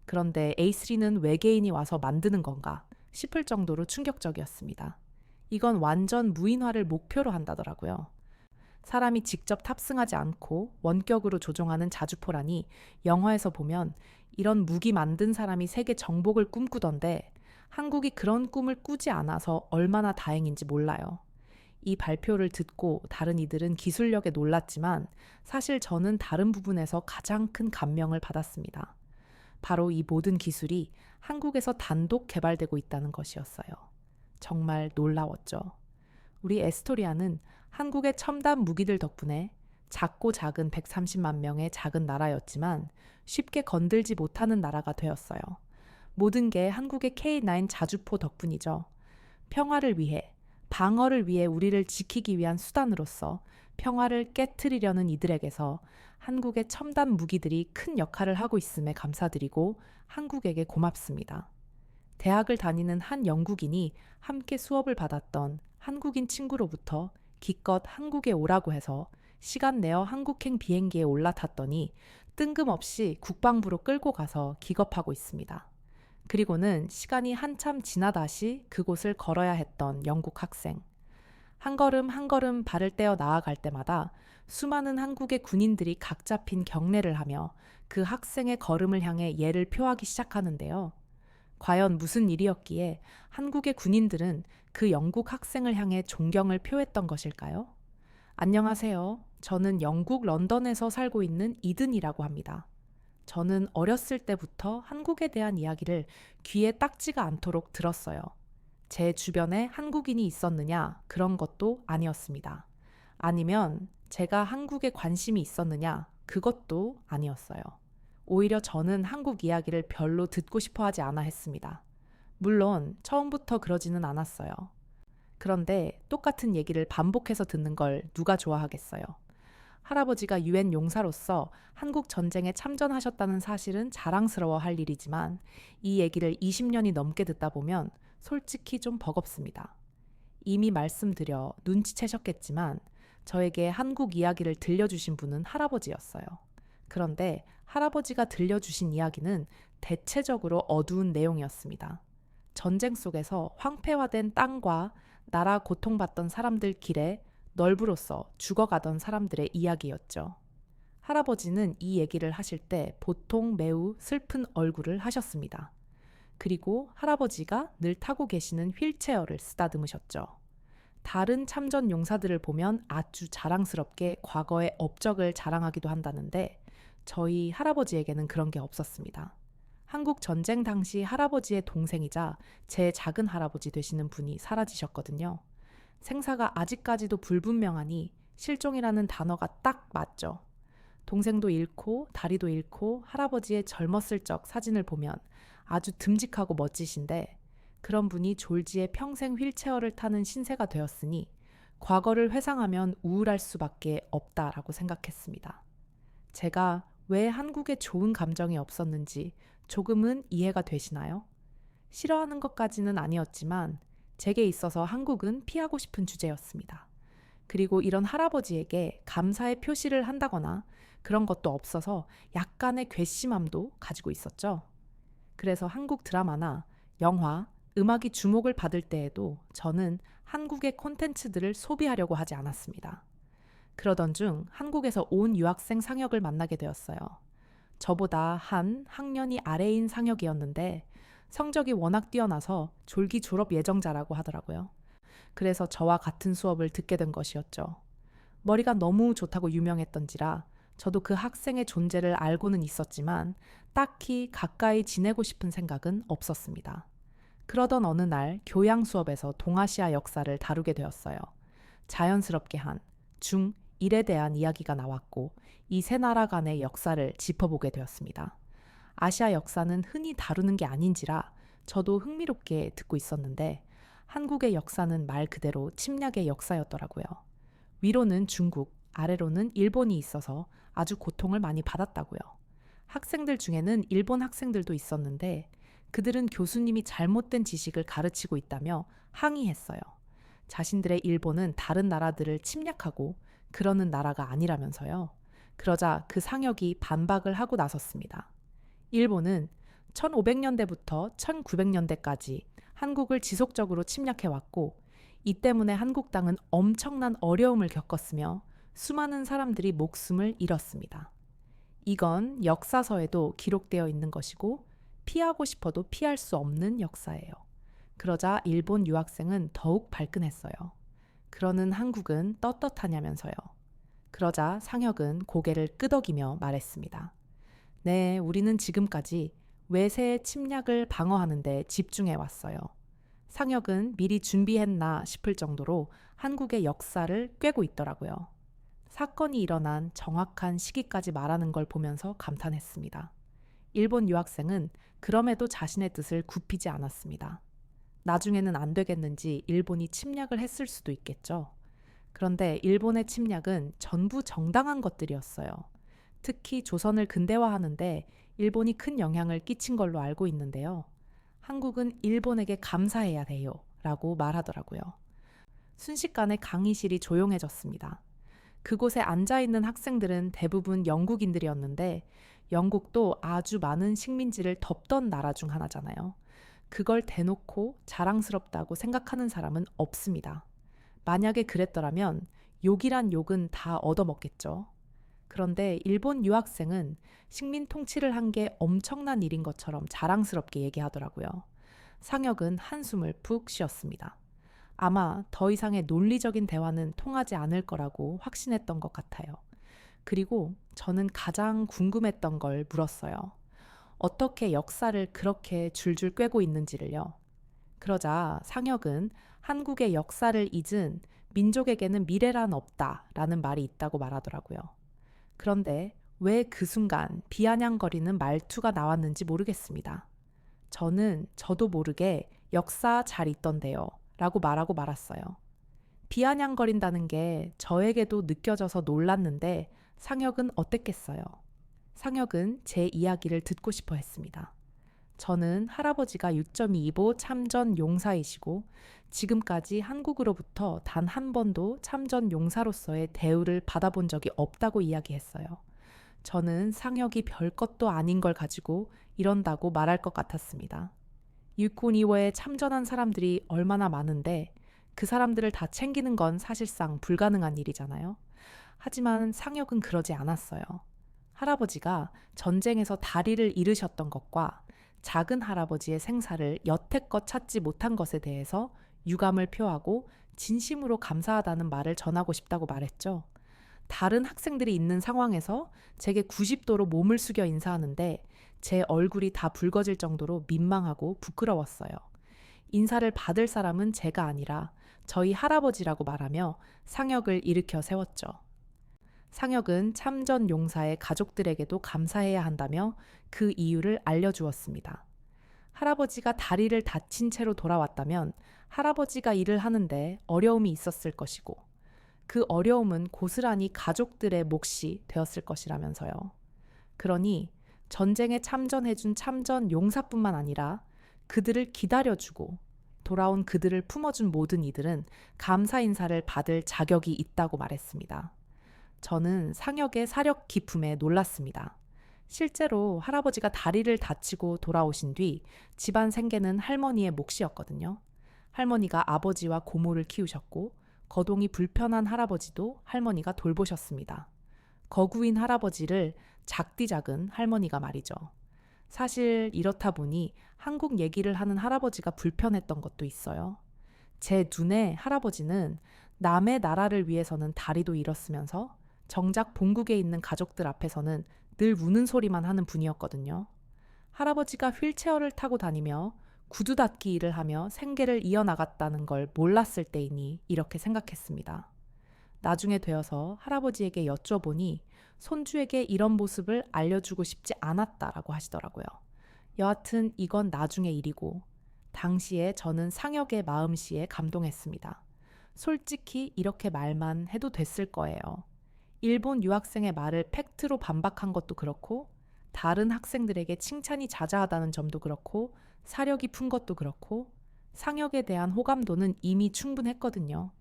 그런데 A3는 외계인이 와서 만드는 건가 싶을 정도로 충격적이었습니다. 이건 완전 무인화를 목표로 한다더라고요. 사람이 직접 탑승하지 않고 원격으로 조종하는 자주포라니 영화에서 보면 이런 무기 만든 사람이 세계 정복을 꿈꾸던데 한국이 그런 꿈을 꾸지 않아서 얼마나 다행인지 몰라요. 이 발표를 듣고 다른 이들은 기술력에 놀랐지만 사실 저는 다른 부분에서 가장 큰 감명을 받았습니다. 바로 이 모든 기술이 한국에서 단독 개발되고 있다는 것이었어요. 정말 놀라웠죠. 우리 에스토리아는 한국의 첨단 무기들 덕분에 작고 작은 130만 명의 작은 나라였지만 쉽게 건들지 못하는 나라가 되었어요. 모든 게 한국의 K9 자주포 덕분이죠. 평화를 위해, 방어를 위해 우리를 지키기 위한 수단으로서 평화를 깨트리려는 이들에게서 한국의 첨단 무기들이 큰 역할을 하고 있음에 감사드리고 한국에게 고맙습니다. 대학을 다니는 한 영국인이 함께 수업을 받았던 한국인 친구로부터 기껏 한국에 오라고 해서 시간 내어 한국행 비행기에 올라탔더니 뜬금없이 국방부로 끌고 가서 기겁하고 있습니다. 그리고는 시간이 한참 지나다시 그곳을 걸어야 했던 영국 학생. 한 걸음 한 걸음 발을 떼어 나아갈 때마다 수많은 한국의 군인들이 각 잡힌 경례를 하며 그 학생의 걸음을 향해 예를 표하기 시작하는데요. 과연 무슨 일이었기에 한국의 군인들은 그 영국 학생을 향해 존경을 표했던 것일까요? 안녕하세요. 저는 영국 런던에서 살고 있는 이든이라고 합니다. 저는 어렸을 때부터 한국에 대한 이야기를 귀에 딱지가 않도록 들었어요. 제 주변에 한국인이 있었느냐 그런 것도 아니었습니다. 아니면 제가 한국에 관심이 있었느냐 그것도 아니었어요. 오히려 저는 한국 이야기를 별로 듣고 싶어 하지 않아 했습니다. 물론 처음부터 그러지는 않았어요. 그런데 똑같은 얘기를 반복해서 듣는 걸 누가 좋아하겠어요. 할아버지가 유엔 용사로서 한국 전쟁에 참전하셨다는 사실은 자랑스러워 할 일이지만 이 얘기를 20년이 넘게 듣다 보면 솔직히 좀 버겁습니다. 이미 말씀드려 눈치채셨겠지만 저에게 한국 이야기를 들려주신 분은 할아버지였어요. 그런데 할아버지가 들려주신 이야기는 대체적으로 어두운 내용이었습니다. 전쟁 속에서 황폐화된 땅과 나라 고통받던 사람들 길에 널브로서 죽어가던 사람들의 이야기였죠. 할아버지는 이 얘기를 하실 때 보통 매우 슬픈 얼굴을 하셨습니다. 그리고 할아버지가 늘 타고 계시는 휠체어를 쓰다듬으셨죠. 다른 참전 용사들을 보면 아주 자랑스럽게 과거의 업적을 자랑하기도 한다는데 저희 할아버지에게는 그런 게 없었습니다. 한국 전쟁 당시 할아버지의 동생이자 제 작은 할아버지 되시는 분이 사라지셨거든요. 생사가 아직까지도 불분명하니 실종이라는 단어가 딱 맞죠. 동생도 잃고 다리도 잃고 할아버지의 젊었을 적 사진을 보면 아주 듬직하고 멋지신데 그런 분이 졸지에 평생 휠체어를 타는 신세가 되었으니 과거를 회상하면 우울할 수밖에 없다라고 생각했습니다. 제가 왜 한국에 좋은 감정이 없었는지 조금은 이해가 되시나요? 싫어하는 것까지는 아니었지만 제게 있어서 한국은 피하고 싶은 주제였습니다. 그리고 이런 할아버지에게 감사의 표시를 한다거나 그런 것도 없어서 약간의 괘씸함도 가지고 있었죠. 그래서 한국 드라마나 영화, 음악이 주목을 받을 때에도 저는 한국의 콘텐츠들을 소비하려고 하지 않았습니다. 그러던 중 한국에서 온 유학생 상혁을 만나게 되었어요. 저보다 한 학년이 아래인 상혁이었는데 성적이 워낙 뛰어나서 졸기 졸업 예정자라고 하더라고요. 그래서 저와 같은 수업을 듣게 된 것이었죠. 머리가 너무 좋다고 유명했던지라 저도 그 학생의 존재를 알고는 있었지만 딱히 가까이 지내고 싶은 생각은 없었습니다. 그러던 어느 날 교양 수업에서 동아시아 역사를 다루게 되었어요. 자연스럽게 한 중1에 대한 이야기가 나왔고 이 세 나라 간의 역사를 짚어보게 되었습니다. 아시아 역사는 흔히 다루는 게 아닌지라 저도 흥미롭게 듣고 있었는데 한국의 역사는 말 그대로 침략의 역사였더라고요. 위로는 중국, 아래로는 일본이 있어서 아주 고통을 많이 받았다고요. 학생들 중에는 일본 학생들도 있었는데 그들은 교수님이 잘못된 지식을 가르치고 있다며 항의했어요. 자신들의 일본은 다른 나라들을 침략하고 그러는 나라가 아니라면서요. 그러자 그 상혁이 반박을 하고 나섰습니다. 일본은 1500년대부터 1900년대까지 한국을 지속적으로 침략해왔고 이 때문에 한국 땅은 엄청난 어려움을 겪었으며 수많은 사람들이 목숨을 잃었습니다. 이건 역사서에도 기록되어 있는 것이고 피하고 싶어도 피할 수 없는 역사예요. 그러자 일본 유학생은 더욱 발끈했어요. 그러는 한국은 떳떳하냐면서요. 그러자 상혁은 고개를 끄덕이며 말했습니다. 네, 우리는 지금까지 외세의 침략을 방어하는 데 집중해 왔어요. 상혁은 미리 준비했나 싶을 정도로 한국의 역사를 꿰고 있더라고요. 사건이 일어난 정확한 시기까지 말하는 걸 보면서 감탄했습니다. 일본 유학생은 그럼에도 자신의 뜻을 굽히지 않았습니다. 나중에는 안 되겠는지 일본이 침략을 했을 수도 있겠죠. 그런데 일본의 침략은 전부 정당한 것들이었어요. 특히 조선을 근대화하는데 일본이 큰 영향을 끼친 걸로 알고 있는데요. 한국은 일본에게 감사해야 돼요 라고 말하더라고요. 순식간에 강의실이 조용해졌습니다. 그곳에 앉아있는 학생들은 대부분 영국인들이었는데 영국도 아주 많은 식민지를 덮던 나라 중 하나잖아요. 그걸 대놓고 자랑스럽다고 생각하는 사람은 없습니다. 만약에 그랬더라면 욕이란 욕은 다 얻어먹겠죠. 그런데 일본 유학생은 식민 통치를 한 게 엄청난 일인 것처럼 자랑스럽게 얘기하더라고요. 상혁은 한숨을 푹 쉬었습니다. 아마 더 이상의 논리적인 대화는 통하지 않을 거라고 확신했던 것 같아요. 그리고 저는 가장 궁금했던 걸 물었어요. 어떻게 역사를 그렇게 줄줄 꿰고 있는지를요. 그러자 상혁은 한국의 역사를 잊은 민족에게는 미래란 없다라는 말이 있다고 말하더라고요. 그런데 왜 그 순간 비아냥거리는 말투가 나왔는지 모르겠습니다. 저도 모르게 역사 잘 있던데요 라고 말하고 말았어요. 비아냥거린다는 게 저에게도 느껴져서 놀랐는데 상혁은 어땠겠어요? 상혁은 제 이야기를 듣고 싶어 했습니다. 저는 할아버지가 6.25 참전 용사이시고 지금까지 한국으로부터 단 한 번도 참전 용사로서의 대우를 받아본 적이 없다고 이야기했어요. 저는 상혁이 별것도 아닌 걸 가지고 이런다고 말할 것 같았습니다. 육군이워에 참전한 사람들이 얼마나 많은데 그 사람들을 다 챙기는 건 사실상 불가능한 일이잖아요. 하지만 상혁은 그러지 않았어요. 할아버지가 전쟁에서 다리를 잃으셨던 것과 작은 할아버지의 생사를 여태껏 찾지 못한 것에 대해서 유감을 표하고 진심으로 감사하다는 말을 전하고 싶다고 말했죠. 다른 학생들이 있는 상황에서 제게 90도로 몸을 숙여 인사하는데 제 얼굴이 다 붉어질 정도로 민망하고 부끄러웠어요. 인사를 받을 사람은 제가 아니라 저희 할아버지라고 말하며 상혁을 일으켜 세웠죠. 상혁은 참전 용사의 가족들에게도 감사해야 한다며 그 이유를 알려주었습니다. 할아버지가 다리를 다친 채로 돌아왔다면 할아버지가 일을 하는데 어려움이 있었을 것이고 그 어려움은 고스란히 가족들의 몫이 되었을 것이라면서요. 그러니 전쟁에 참전해준 참전 용사뿐만 아니라 그들을 기다려주고 돌아온 그들을 품어준 모든 이들은 감사 인사를 받을 자격이 있다고 말했습니다. 저는 상혁의 사력 깊음에 놀랐습니다. 실제로 할아버지가 다리를 다치고 돌아오신 뒤 집안 생계는 할머니의 몫이었거든요. 할머니가 아버지와 고모를 키우셨고 거동이 불편한 할아버지도 할머니가 돌보셨습니다. 거구인 할아버지를 작디작은 할머니가 말이죠. 사실 이렇다 보니 한국 얘기를 하는 할아버지가 불편했던 것도 있어요. 제 눈에 할아버지는 남의 나라를 위해서는 다리도 잃었으면서 정작 본국에 있는 가족들 앞에서는 늘 우는 소리만 하는 분이었거든요. 할아버지가 휠체어를 타고 다니며 구두 닦기 일을 하며 생계를 이어나갔다는 걸 몰랐을 때이니 이렇게 생각했습니다. 나중에 되어서 할아버지에게 여쭤보니 손주에게 이런 모습을 알려주고 싶지 않았다라고 하시더라고요. 여하튼 이건 나중의 일이고 당시에 저는 상혁의 마음씨에 감동했습니다. 솔직히 이렇게 말만 해도 됐을 거예요. 일본 유학생의 말을 팩트로 반박한 것도 그렇고 다른 학생들에게 칭찬이 자자하다는 점도 그렇고 사려 깊은 것도 그렇고 상혁에 대한 호감도는 이미 충분했거든요.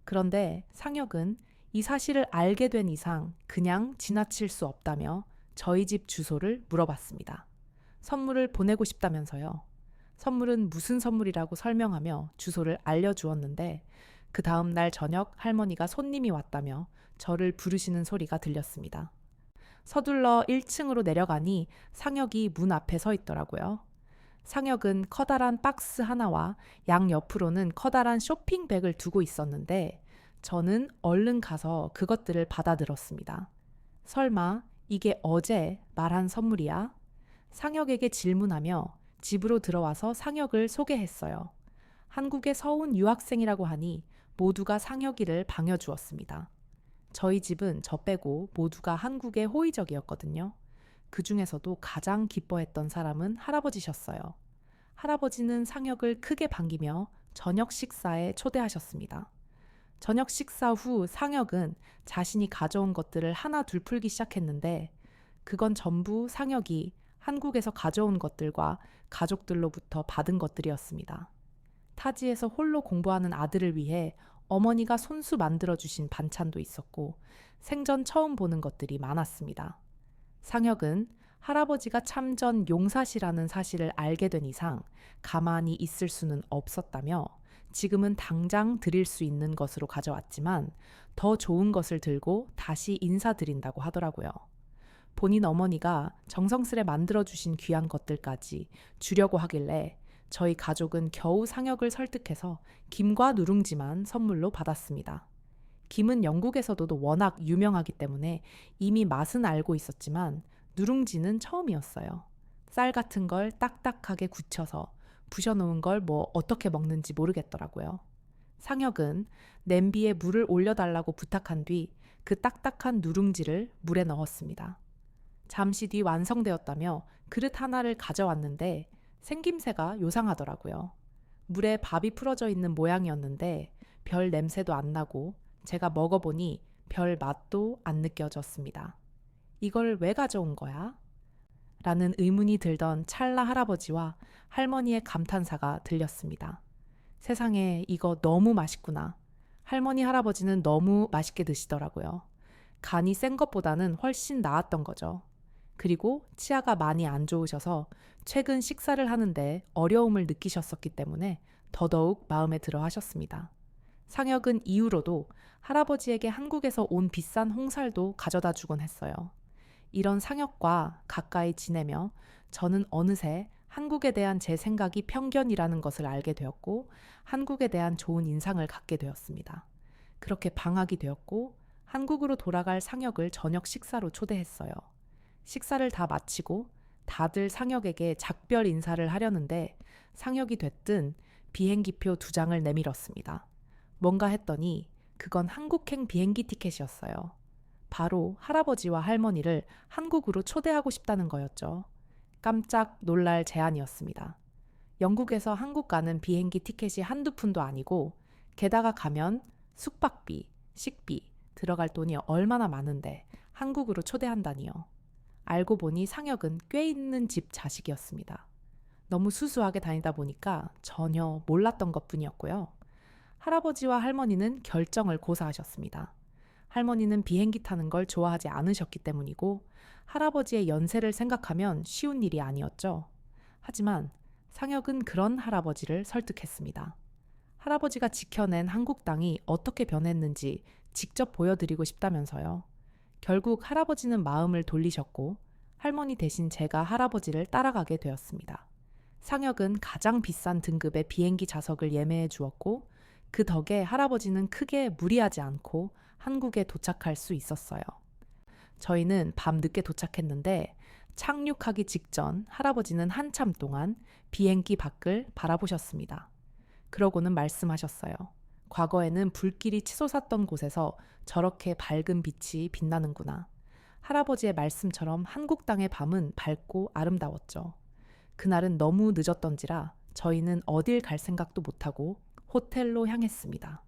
그런데 상혁은 이 사실을 알게 된 이상 그냥 지나칠 수 없다며 저희 집 주소를 물어봤습니다. 선물을 보내고 싶다면서요. 선물은 무슨 선물이라고 설명하며 주소를 알려주었는데 그 다음 날 저녁 할머니가 손님이 왔다며 저를 부르시는 소리가 들렸습니다. 서둘러 1층으로 내려가니 상혁이 문 앞에 서 있더라고요. 상혁은 커다란 박스 하나와 양 옆으로는 커다란 쇼핑백을 두고 있었는데 저는 얼른 가서 그것들을 받아들었습니다. 설마 이게 어제 말한 선물이야? 상혁에게 질문하며 집으로 들어와서 상혁을 소개했어요. 한국에 서운 유학생이라고 하니 모두가 상혁이를 반겨주었습니다. 저희 집은 저 빼고 모두가 한국에 호의적이었거든요. 그 중에서도 가장 기뻐했던 사람은 할아버지셨어요. 할아버지는 상혁을 크게 반기며 저녁 식사에 초대하셨습니다. 저녁 식사 후 상혁은 자신이 가져온 것들을 하나 둘 풀기 시작했는데 그건 전부 상혁이 한국에서 가져온 것들과 가족들로부터 받은 것들이었습니다. 타지에서 홀로 공부하는 아들을 위해 어머니가 손수 만들어주신 반찬도 있었고 생전 처음 보는 것들이 많았습니다. 상혁은 할아버지가 참전 용사시라는 사실을 알게 된 이상 가만히 있을 수는 없었다며 지금은 당장 드릴 수 있는 것으로 가져왔지만 더 좋은 것을 들고 다시 인사드린다고 하더라고요. 본인 어머니가 정성스레 만들어주신 귀한 것들까지 주려고 하길래 저희 가족은 겨우 상혁을 설득해서 김과 누룽지만 선물로 받았습니다. 김은 영국에서도 워낙 유명하기 때문에 이미 맛은 알고 있었지만 누룽지는 처음이었어요. 쌀 같은 걸 딱딱하게 굳혀서 부셔놓은 걸 뭐 어떻게 먹는지 모르겠더라고요. 상혁은 냄비에 물을 올려달라고 부탁한 뒤 그 딱딱한 누룽지를 물에 넣었습니다. 잠시 뒤 완성되었다며 그릇 하나를 가져왔는데 생김새가 요상하더라고요. 물에 밥이 풀어져 있는 모양이었는데 별 냄새도 안 나고 제가 먹어보니 별 맛도 안 느껴졌습니다. 이걸 왜 가져온 거야? 라는 의문이 들던 찰나 할아버지와 할머니의 감탄사가 들렸습니다. 세상에 이거 너무 맛있구나. 할머니 할아버지는 너무 맛있게 드시더라고요. 간이 센 것보다는 훨씬 나았던 거죠. 그리고 치아가 많이 안 좋으셔서 최근 식사를 하는데 어려움을 느끼셨었기 때문에 더더욱 마음에 들어 하셨습니다. 상혁은 이후로도 할아버지에게 한국에서 온 비싼 홍살도 가져다 주곤 했어요. 이런 상혁과 가까이 지내며 저는 어느새 한국에 대한 제 생각이 편견이라는 것을 알게 되었고 한국에 대한 좋은 인상을 갖게 되었습니다. 그렇게 방학이 되었고 한국으로 돌아갈 상혁을 저녁 식사로 초대했어요. 식사를 다 마치고 다들 상혁에게 작별 인사를 하려는데 상혁이 됐든 비행기표 2장을 내밀었습니다. 뭔가 했더니 그건 한국행 비행기 티켓이었어요. 바로 할아버지와 할머니를 한국으로 초대하고 싶다는 거였죠. 깜짝 놀랄 제안이었습니다. 영국에서 한국 가는 비행기 티켓이 한두 푼도 아니고 게다가 가면 숙박비, 식비, 들어갈 돈이 얼마나 많은데 한국으로 초대한다니요. 알고 보니 상혁은 꽤 있는 집 자식이었습니다. 너무 수수하게 다니다 보니까 전혀 몰랐던 것뿐이었고요. 할아버지와 할머니는 결정을 고사하셨습니다. 할머니는 비행기 타는 걸 좋아하지 않으셨기 때문이고 할아버지의 연세를 생각하면 쉬운 일이 아니었죠. 하지만 상혁은 그런 할아버지를 설득했습니다. 할아버지가 지켜낸 한국 땅이 어떻게 변했는지 직접 보여드리고 싶다면서요. 결국 할아버지는 마음을 돌리셨고 할머니 대신 제가 할아버지를 따라가게 되었습니다. 상혁은 가장 비싼 등급의 비행기 좌석을 예매해 주었고 그 덕에 할아버지는 크게 무리하지 않고 한국에 도착할 수 있었어요. 저희는 밤 늦게 도착했는데 착륙하기 직전 할아버지는 한참 동안 비행기 밖을 바라보셨습니다. 그러고는 말씀하셨어요. 과거에는 불길이 치솟았던 곳에서 저렇게 밝은 빛이 빛나는구나. 할아버지의 말씀처럼 한국 땅의 밤은 밝고 아름다웠죠. 그날은 너무 늦었던지라 저희는 어딜 갈 생각도 못하고 호텔로 향했습니다.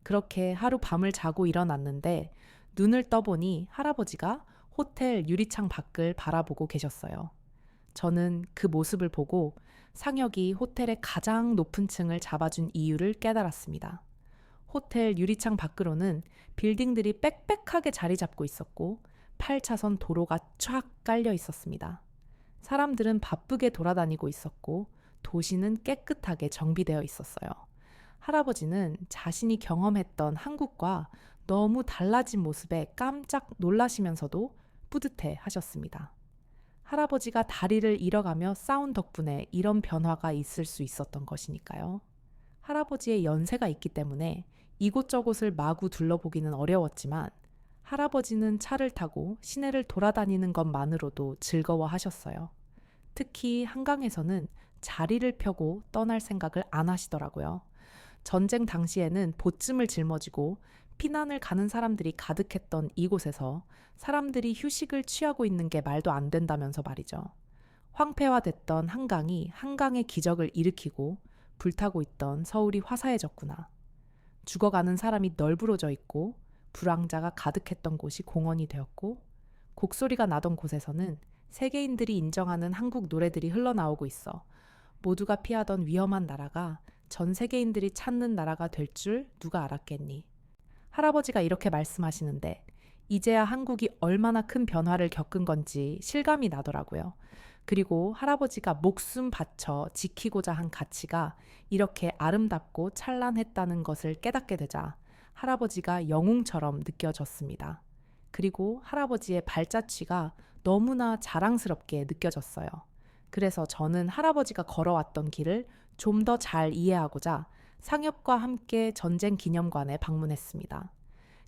그렇게 하루 밤을 자고 일어났는데 눈을 떠보니 할아버지가 호텔 유리창 밖을 바라보고 계셨어요. 저는 그 모습을 보고 상혁이 호텔의 가장 높은 층을 잡아준 이유를 깨달았습니다. 호텔 유리창 밖으로는 빌딩들이 빽빽하게 자리 잡고 있었고 8차선 도로가 쫙 깔려 있었습니다. 사람들은 바쁘게 돌아다니고 있었고 도시는 깨끗하게 정비되어 있었어요. 할아버지는 자신이 경험했던 한국과 너무 달라진 모습에 깜짝 놀라시면서도 뿌듯해 하셨습니다. 할아버지가 다리를 잃어가며 싸운 덕분에 이런 변화가 있을 수 있었던 것이니까요. 할아버지의 연세가 있기 때문에 이곳저곳을 마구 둘러보기는 어려웠지만 할아버지는 차를 타고 시내를 돌아다니는 것만으로도 즐거워하셨어요. 특히 한강에서는 자리를 펴고 떠날 생각을 안 하시더라고요. 전쟁 당시에는 보쯤을 짊어지고 피난을 가는 사람들이 가득했던 이곳에서 사람들이 휴식을 취하고 있는 게 말도 안 된다면서 말이죠. 황폐화됐던 한강이 한강의 기적을 일으키고 불타고 있던 서울이 화사해졌구나. 죽어가는 사람이 널브러져 있고 불황자가 가득했던 곳이 공원이 되었고 곡소리가 나던 곳에서는 세계인들이 인정하는 한국 노래들이 흘러나오고 있어 모두가 피하던 위험한 나라가 전 세계인들이 찾는 나라가 될 줄 누가 알았겠니? 할아버지가 이렇게 말씀하시는데 이제야 한국이 얼마나 큰 변화를 겪은 건지 실감이 나더라고요. 그리고 할아버지가 목숨 바쳐 지키고자 한 가치가 이렇게 아름답고 찬란했다는 것을 깨닫게 되자 할아버지가 영웅처럼 느껴졌습니다. 그리고 할아버지의 발자취가 너무나 자랑스럽게 느껴졌어요. 그래서 저는 할아버지가 걸어왔던 길을 좀 더 잘 이해하고자 상엽과 함께 전쟁 기념관에 방문했습니다.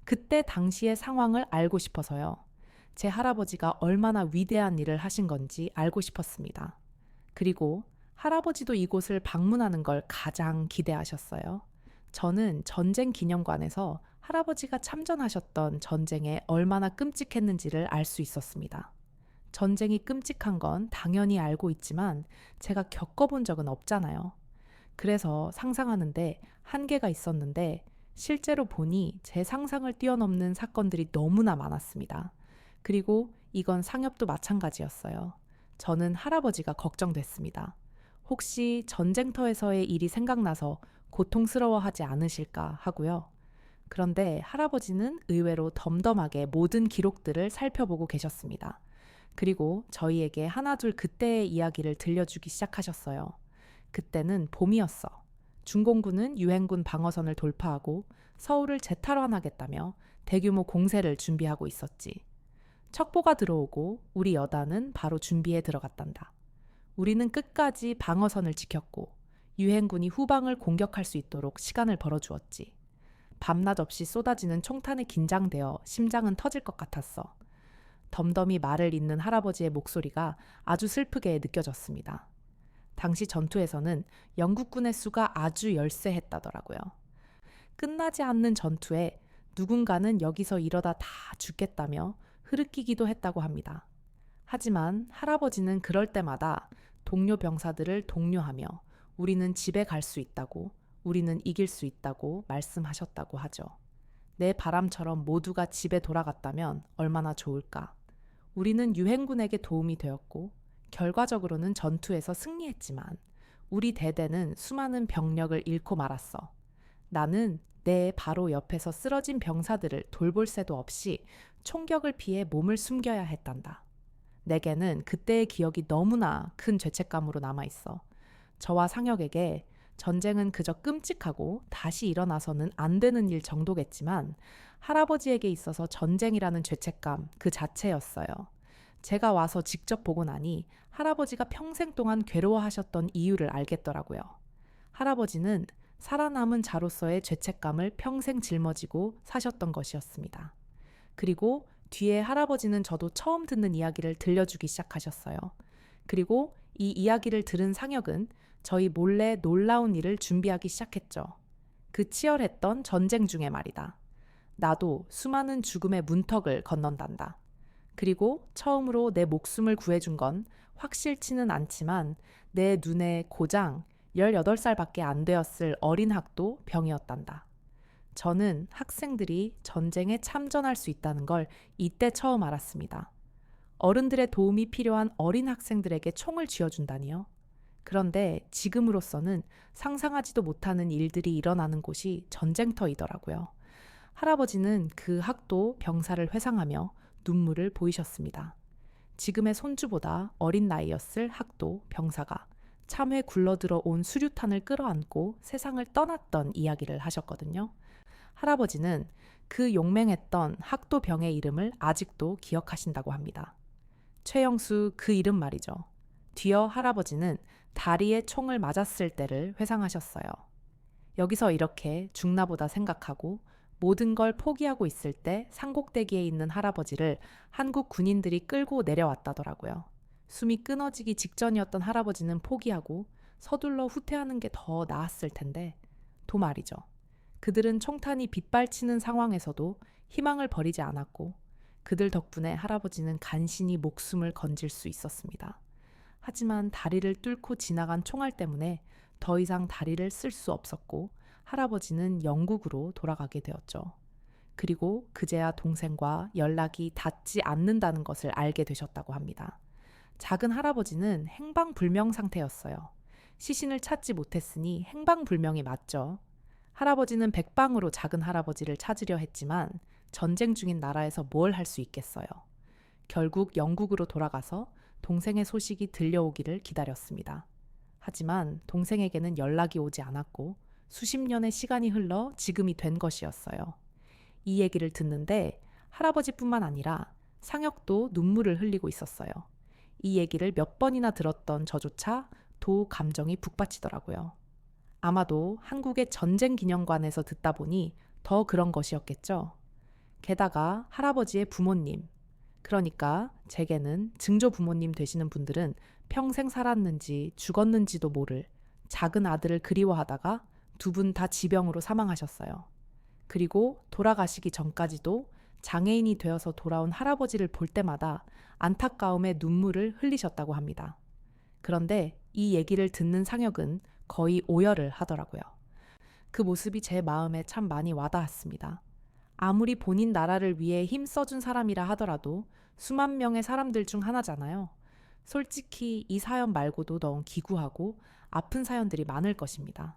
그때 당시의 상황을 알고 싶어서요. 제 할아버지가 얼마나 위대한 일을 하신 건지 알고 싶었습니다. 그리고 할아버지도 이곳을 방문하는 걸 가장 기대하셨어요. 저는 전쟁 기념관에서 할아버지가 참전하셨던 전쟁에 얼마나 끔찍했는지를 알 수 있었습니다. 전쟁이 끔찍한 건 당연히 알고 있지만 제가 겪어본 적은 없잖아요. 그래서 상상하는데 한계가 있었는데 실제로 보니 제 상상을 뛰어넘는 사건들이 너무나 많았습니다. 그리고 이건 상엽도 마찬가지였어요. 저는 할아버지가 걱정됐습니다. 혹시 전쟁터에서의 일이 생각나서 고통스러워하지 않으실까 하고요. 그런데 할아버지는 의외로 덤덤하게 모든 기록들을 살펴보고 계셨습니다. 그리고 저희에게 하나둘 그때의 이야기를 들려주기 시작하셨어요. 그때는 봄이었어. 중공군은 유행군 방어선을 돌파하고 서울을 재탈환하겠다며 대규모 공세를 준비하고 있었지. 첩보가 들어오고 우리 여단은 바로 준비에 들어갔단다. 우리는 끝까지 방어선을 지켰고 유행군이 후방을 공격할 수 있도록 시간을 벌어주었지. 밤낮 없이 쏟아지는 총탄에 긴장되어 심장은 터질 것 같았어. 덤덤히 말을 잇는 할아버지의 목소리가 아주 슬프게 느껴졌습니다. 당시 전투에서는 영국군의 수가 아주 열세했다더라고요. 끝나지 않는 전투에 누군가는 여기서 이러다 다 죽겠다며 흐느끼기도 했다고 합니다. 하지만 할아버지는 그럴 때마다 동료 병사들을 독려하며 우리는 집에 갈 수 있다고, 우리는 이길 수 있다고 말씀하셨다고 하죠. 내 바람처럼 모두가 집에 돌아갔다면 얼마나 좋을까. 우리는 유행군에게 도움이 되었고 결과적으로는 전투에서 승리했지만 우리 대대는 수많은 병력을 잃고 말았어. 나는 내 바로 옆에서 쓰러진 병사들을 돌볼 새도 없이 총격을 피해 몸을 숨겨야 했단다. 내게는 그때의 기억이 너무나 큰 죄책감으로 남아있어. 저와 상혁에게 전쟁은 그저 끔찍하고 다시 일어나서는 안 되는 일 정도겠지만 할아버지에게 있어서 전쟁이라는 죄책감 그 자체였어요. 제가 와서 직접 보고 나니 할아버지가 평생 동안 괴로워하셨던 이유를 알겠더라고요. 할아버지는 살아남은 자로서의 죄책감을 평생 짊어지고 사셨던 것이었습니다. 그리고 뒤에 할아버지는 저도 처음 듣는 이야기를 들려주기 시작하셨어요. 그리고 이 이야기를 들은 상혁은 저희 몰래 놀라운 일을 준비하기 시작했죠. 그 치열했던 전쟁 중에 말이다. 나도 수많은 죽음의 문턱을 건넌단다. 그리고 처음으로 내 목숨을 구해준 건 확실치는 않지만 내 눈에 고장 18살밖에 안 되었을 어린 학도 병이었단다. 저는 학생들이 전쟁에 참전할 수 있다는 걸 이때 처음 알았습니다. 어른들의 도움이 필요한 어린 학생들에게 총을 쥐어준다니요. 그런데 지금으로서는 상상하지도 못하는 일들이 일어나는 곳이 전쟁터이더라고요. 할아버지는 그 학도 병사를 회상하며 눈물을 보이셨습니다. 지금의 손주보다 어린 나이였을 학도 병사가 참외 굴러들어 온 수류탄을 끌어안고 세상을 떠났던 이야기를 하셨거든요. 할아버지는 그 용맹했던 학도 병의 이름을 아직도 기억하신다고 합니다. 최영수 그 이름 말이죠. 뒤어 할아버지는 다리에 총을 맞았을 때를 회상하셨어요. 여기서 이렇게 죽나보다 생각하고 모든 걸 포기하고 있을 때 산꼭대기에 있는 할아버지를 한국 군인들이 끌고 내려왔다더라고요. 숨이 끊어지기 직전이었던 할아버지는 포기하고 서둘러 후퇴하는 게 더 나았을 텐데 또 말이죠. 그들은 총탄이 빗발치는 상황에서도 희망을 버리지 않았고 그들 덕분에 할아버지는 간신히 목숨을 건질 수 있었습니다. 하지만 다리를 뚫고 지나간 총알 때문에 더 이상 다리를 쓸 수 없었고 할아버지는 영국으로 돌아가게 되었죠. 그리고 그제야 동생과 연락이 닿지 않는다는 것을 알게 되셨다고 합니다. 작은 할아버지는 행방불명 상태였어요. 시신을 찾지 못했으니 행방불명이 맞죠. 할아버지는 백방으로 작은 할아버지를 찾으려 했지만 전쟁 중인 나라에서 뭘 할 수 있겠어요. 결국 영국으로 돌아가서 동생의 소식이 들려오기를 기다렸습니다. 하지만 동생에게는 연락이 오지 않았고 수십 년의 시간이 흘러 지금이 된 것이었어요. 이 얘기를 듣는데 할아버지뿐만 아니라 상혁도 눈물을 흘리고 있었어요. 이 얘기를 몇 번이나 들었던 저조차 도 감정이 북받치더라고요. 아마도 한국의 전쟁기념관에서 듣다 보니 더 그런 것이었겠죠. 게다가 할아버지의 부모님, 그러니까 제게는 증조 부모님 되시는 분들은 평생 살았는지 죽었는지도 모를 작은 아들을 그리워하다가 두 분 다 지병으로 사망하셨어요. 그리고 돌아가시기 전까지도 장애인이 되어서 돌아온 할아버지를 볼 때마다 안타까움에 눈물을 흘리셨다고 합니다. 그런데 이 얘기를 듣는 상혁은 거의 오열을 하더라고요. 그 모습이 제 마음에 참 많이 와닿았습니다. 아무리 본인 나라를 위해 힘써준 사람이라 하더라도 수만 명의 사람들 중 하나잖아요. 솔직히 이 사연 말고도 너무 기구하고 아픈 사연들이 많을 것입니다.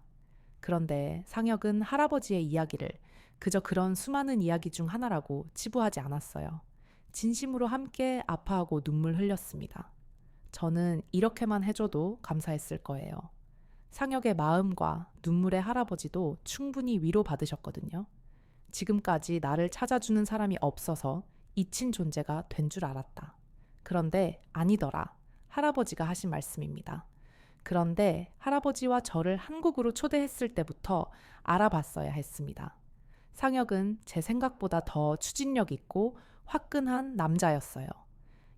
그런데 상혁은 할아버지의 이야기를 그저 그런 수많은 이야기 중 하나라고 치부하지 않았어요. 진심으로 함께 아파하고 눈물 흘렸습니다. 저는 이렇게만 해줘도 감사했을 거예요. 상혁의 마음과 눈물의 할아버지도 충분히 위로받으셨거든요. 지금까지 나를 찾아주는 사람이 없어서 잊힌 존재가 된 줄 알았다. 그런데 아니더라. 할아버지가 하신 말씀입니다. 그런데 할아버지와 저를 한국으로 초대했을 때부터 알아봤어야 했습니다. 상혁은 제 생각보다 더 추진력 있고 화끈한 남자였어요.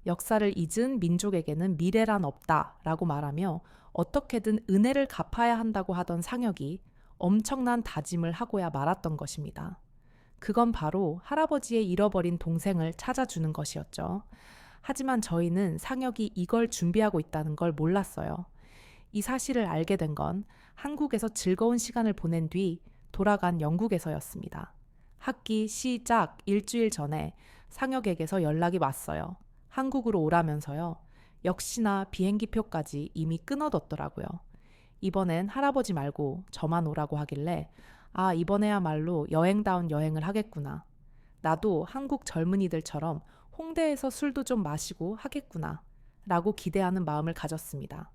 역사를 잊은 민족에게는 미래란 없다라고 말하며 어떻게든 은혜를 갚아야 한다고 하던 상혁이 엄청난 다짐을 하고야 말았던 것입니다. 그건 바로 할아버지의 잃어버린 동생을 찾아주는 것이었죠. 하지만 저희는 상혁이 이걸 준비하고 있다는 걸 몰랐어요. 이 사실을 알게 된 건 한국에서 즐거운 시간을 보낸 뒤 돌아간 영국에서였습니다. 학기 시작 일주일 전에 상혁에게서 연락이 왔어요. 한국으로 오라면서요. 역시나 비행기표까지 이미 끊어뒀더라고요. 이번엔 할아버지 말고 저만 오라고 하길래 아, 이번에야말로 여행다운 여행을 하겠구나. 나도 한국 젊은이들처럼 홍대에서 술도 좀 마시고 하겠구나 라고 기대하는 마음을 가졌습니다.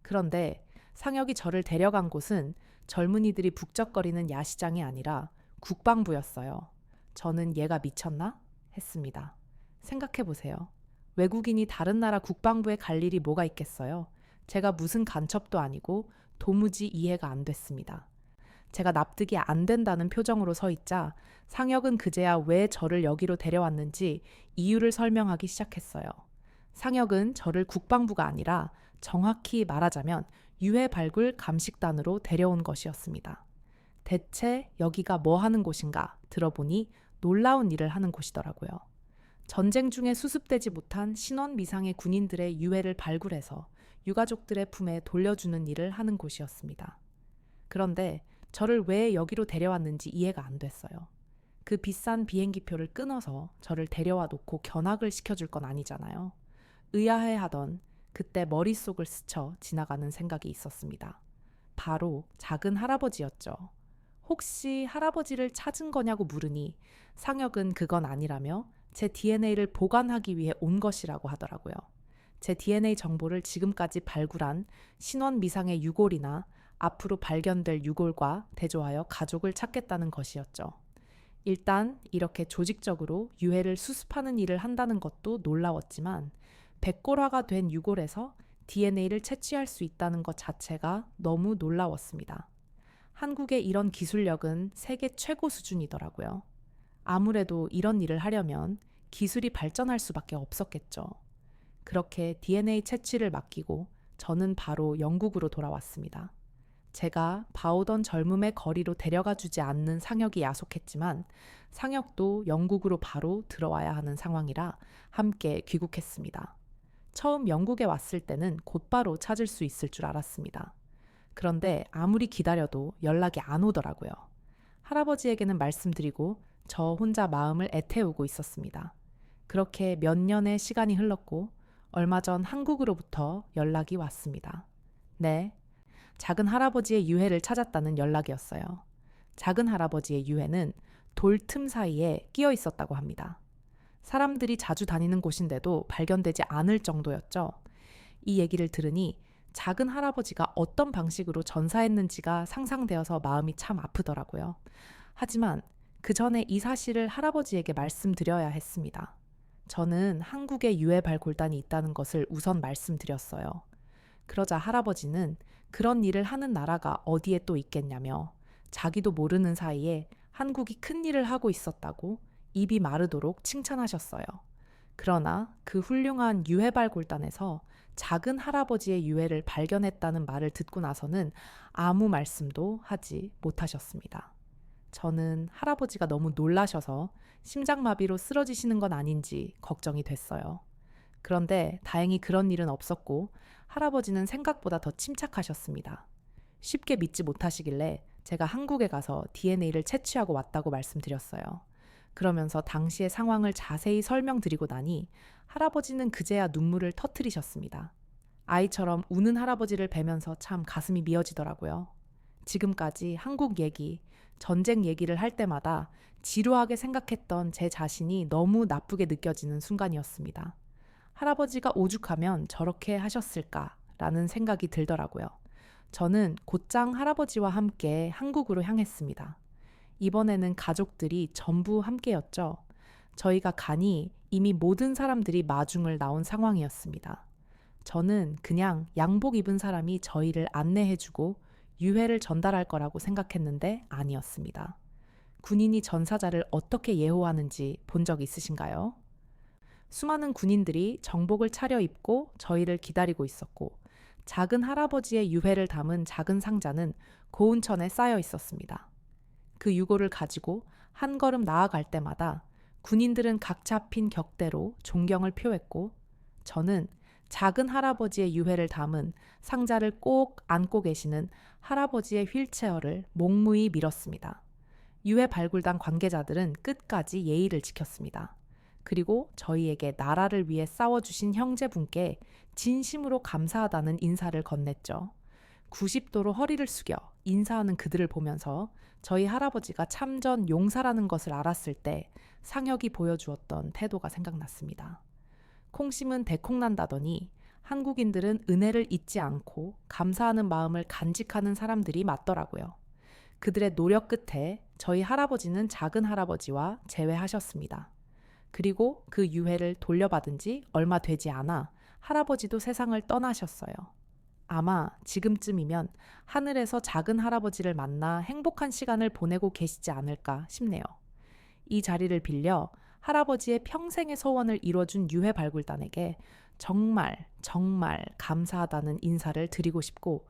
그런데 상혁이 저를 데려간 곳은 젊은이들이 북적거리는 야시장이 아니라 국방부였어요. 저는 얘가 미쳤나? 했습니다. 생각해보세요. 외국인이 다른 나라 국방부에 갈 일이 뭐가 있겠어요? 제가 무슨 간첩도 아니고 도무지 이해가 안 됐습니다. 제가 납득이 안 된다는 표정으로 서 있자 상혁은 그제야 왜 저를 여기로 데려왔는지 이유를 설명하기 시작했어요. 상혁은 저를 국방부가 아니라 정확히 말하자면 유해 발굴 감식단으로 데려온 것이었습니다. 대체 여기가 뭐 하는 곳인가 들어보니 놀라운 일을 하는 곳이더라고요. 전쟁 중에 수습되지 못한 신원 미상의 군인들의 유해를 발굴해서 유가족들의 품에 돌려주는 일을 하는 곳이었습니다. 그런데 저를 왜 여기로 데려왔는지 이해가 안 됐어요. 그 비싼 비행기표를 끊어서 저를 데려와 놓고 견학을 시켜줄 건 아니잖아요. 의아해하던 그때 머릿속을 스쳐 지나가는 생각이 있었습니다. 바로 작은 할아버지였죠. 혹시 할아버지를 찾은 거냐고 물으니 상혁은 그건 아니라며 제 DNA를 보관하기 위해 온 것이라고 하더라고요. 제 DNA 정보를 지금까지 발굴한 신원 미상의 유골이나 앞으로 발견될 유골과 대조하여 가족을 찾겠다는 것이었죠. 일단 이렇게 조직적으로 유해를 수습하는 일을 한다는 것도 놀라웠지만 백골화가 된 유골에서 DNA를 채취할 수 있다는 것 자체가 너무 놀라웠습니다. 한국의 이런 기술력은 세계 최고 수준이더라고요. 아무래도 이런 일을 하려면 기술이 발전할 수밖에 없었겠죠. 그렇게 DNA 채취를 맡기고 저는 바로 영국으로 돌아왔습니다. 제가 봐오던 젊음의 거리로 데려가 주지 않는 상혁이 야속했지만 상혁도 영국으로 바로 들어와야 하는 상황이라 함께 귀국했습니다. 처음 영국에 왔을 때는 곧바로 찾을 수 있을 줄 알았습니다. 그런데 아무리 기다려도 연락이 안 오더라고요. 할아버지에게는 말씀드리고 저 혼자 마음을 애태우고 있었습니다. 그렇게 몇 년의 시간이 흘렀고 얼마 전 한국으로부터 연락이 왔습니다. 네, 작은 할아버지의 유해를 찾았다는 연락이었어요. 작은 할아버지의 유해는 돌 틈 사이에 끼어 있었다고 합니다. 사람들이 자주 다니는 곳인데도 발견되지 않을 정도였죠. 이 얘기를 들으니 작은 할아버지가 어떤 방식으로 전사했는지가 상상되어서 마음이 참 아프더라고요. 하지만 그 전에 이 사실을 할아버지에게 말씀드려야 했습니다. 저는 한국에 유해발 골단이 있다는 것을 우선 말씀드렸어요. 그러자 할아버지는 그런 일을 하는 나라가 어디에 또 있겠냐며 자기도 모르는 사이에 한국이 큰 일을 하고 있었다고 입이 마르도록 칭찬하셨어요. 그러나 그 훌륭한 유해발 골단에서 작은 할아버지의 유해를 발견했다는 말을 듣고 나서는 아무 말씀도 하지 못하셨습니다. 저는 할아버지가 너무 놀라셔서 심장마비로 쓰러지시는 건 아닌지 걱정이 됐어요. 그런데 다행히 그런 일은 없었고 할아버지는 생각보다 더 침착하셨습니다. 쉽게 믿지 못하시길래 제가 한국에 가서 DNA를 채취하고 왔다고 말씀드렸어요. 그러면서 당시의 상황을 자세히 설명드리고 나니 할아버지는 그제야 눈물을 터뜨리셨습니다. 아이처럼 우는 할아버지를 뵈면서 참 가슴이 미어지더라고요. 지금까지 한국 얘기, 전쟁 얘기를 할 때마다 지루하게 생각했던 제 자신이 너무 나쁘게 느껴지는 순간이었습니다. 할아버지가 오죽하면 저렇게 하셨을까라는 생각이 들더라고요. 저는 곧장 할아버지와 함께 한국으로 향했습니다. 이번에는 가족들이 전부 함께였죠. 저희가 가니 이미 모든 사람들이 마중을 나온 상황이었습니다. 저는 그냥 양복 입은 사람이 저희를 안내해주고 유해를 전달할 거라고 생각했는데 아니었습니다. 군인이 전사자를 어떻게 예호하는지 본 적 있으신가요? 수많은 군인들이 정복을 차려입고 저희를 기다리고 있었고 작은 할아버지의 유해를 담은 작은 상자는 고운천에 쌓여 있었습니다. 그 유골을 가지고 한 걸음 나아갈 때마다 군인들은 각자 핀 격대로 존경을 표했고 저는 작은 할아버지의 유해를 담은 상자를 꼭 안고 계시는 할아버지의 휠체어를 몽무히 밀었습니다. 유해 발굴단 관계자들은 끝까지 예의를 지켰습니다. 그리고 저희에게 나라를 위해 싸워주신 형제분께 진심으로 감사하다는 인사를 건넸죠. 90도로 허리를 숙여 인사하는 그들을 보면서 저희 할아버지가 참전 용사라는 것을 알았을 때 상혁이 보여주었던 태도가 생각났습니다. 콩심은 대콩난다더니 한국인들은 은혜를 잊지 않고 감사하는 마음을 간직하는 사람들이 맞더라고요. 그들의 노력 끝에 저희 할아버지는 작은 할아버지와 재회하셨습니다. 그리고 그 유해를 돌려받은 지 얼마 되지 않아 할아버지도 세상을 떠나셨어요. 아마 지금쯤이면 하늘에서 작은 할아버지를 만나 행복한 시간을 보내고 계시지 않을까 싶네요. 이 자리를 빌려 할아버지의 평생의 소원을 이뤄준 유해 발굴단에게 정말 감사하다는 인사를 드리고 싶고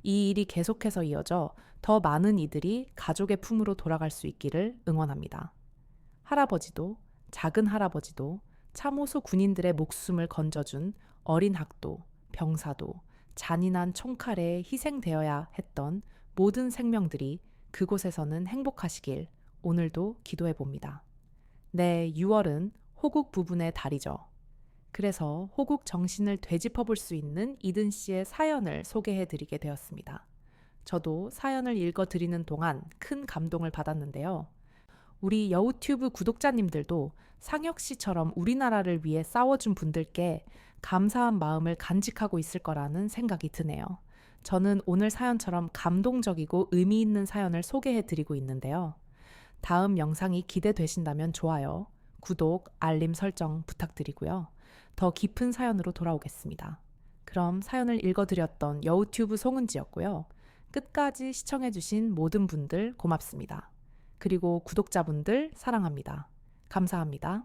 이 일이 계속해서 이어져 더 많은 이들이 가족의 품으로 돌아갈 수 있기를 응원합니다. 할아버지도 작은 할아버지도 참호소 군인들의 목숨을 건져준 어린 학도, 병사도, 잔인한 총칼에 희생되어야 했던 모든 생명들이 그곳에서는 행복하시길 오늘도 기도해 봅니다. 네, 6월은 호국 부분의 달이죠. 그래서 호국 정신을 되짚어 볼 수 있는 이든 씨의 사연을 소개해 드리게 되었습니다. 저도 사연을 읽어 드리는 동안 큰 감동을 받았는데요. 우리 여우튜브 구독자님들도 상혁 씨처럼 우리나라를 위해 싸워준 분들께 감사한 마음을 간직하고 있을 거라는 생각이 드네요. 저는 오늘 사연처럼 감동적이고 의미 있는 사연을 소개해 드리고 있는데요. 다음 영상이 기대되신다면 좋아요, 구독, 알림 설정 부탁드리고요. 더 깊은 사연으로 돌아오겠습니다. 그럼 사연을 읽어드렸던 여우튜브 송은지였고요. 끝까지 시청해주신 모든 분들 고맙습니다. 그리고 구독자분들 사랑합니다. 감사합니다.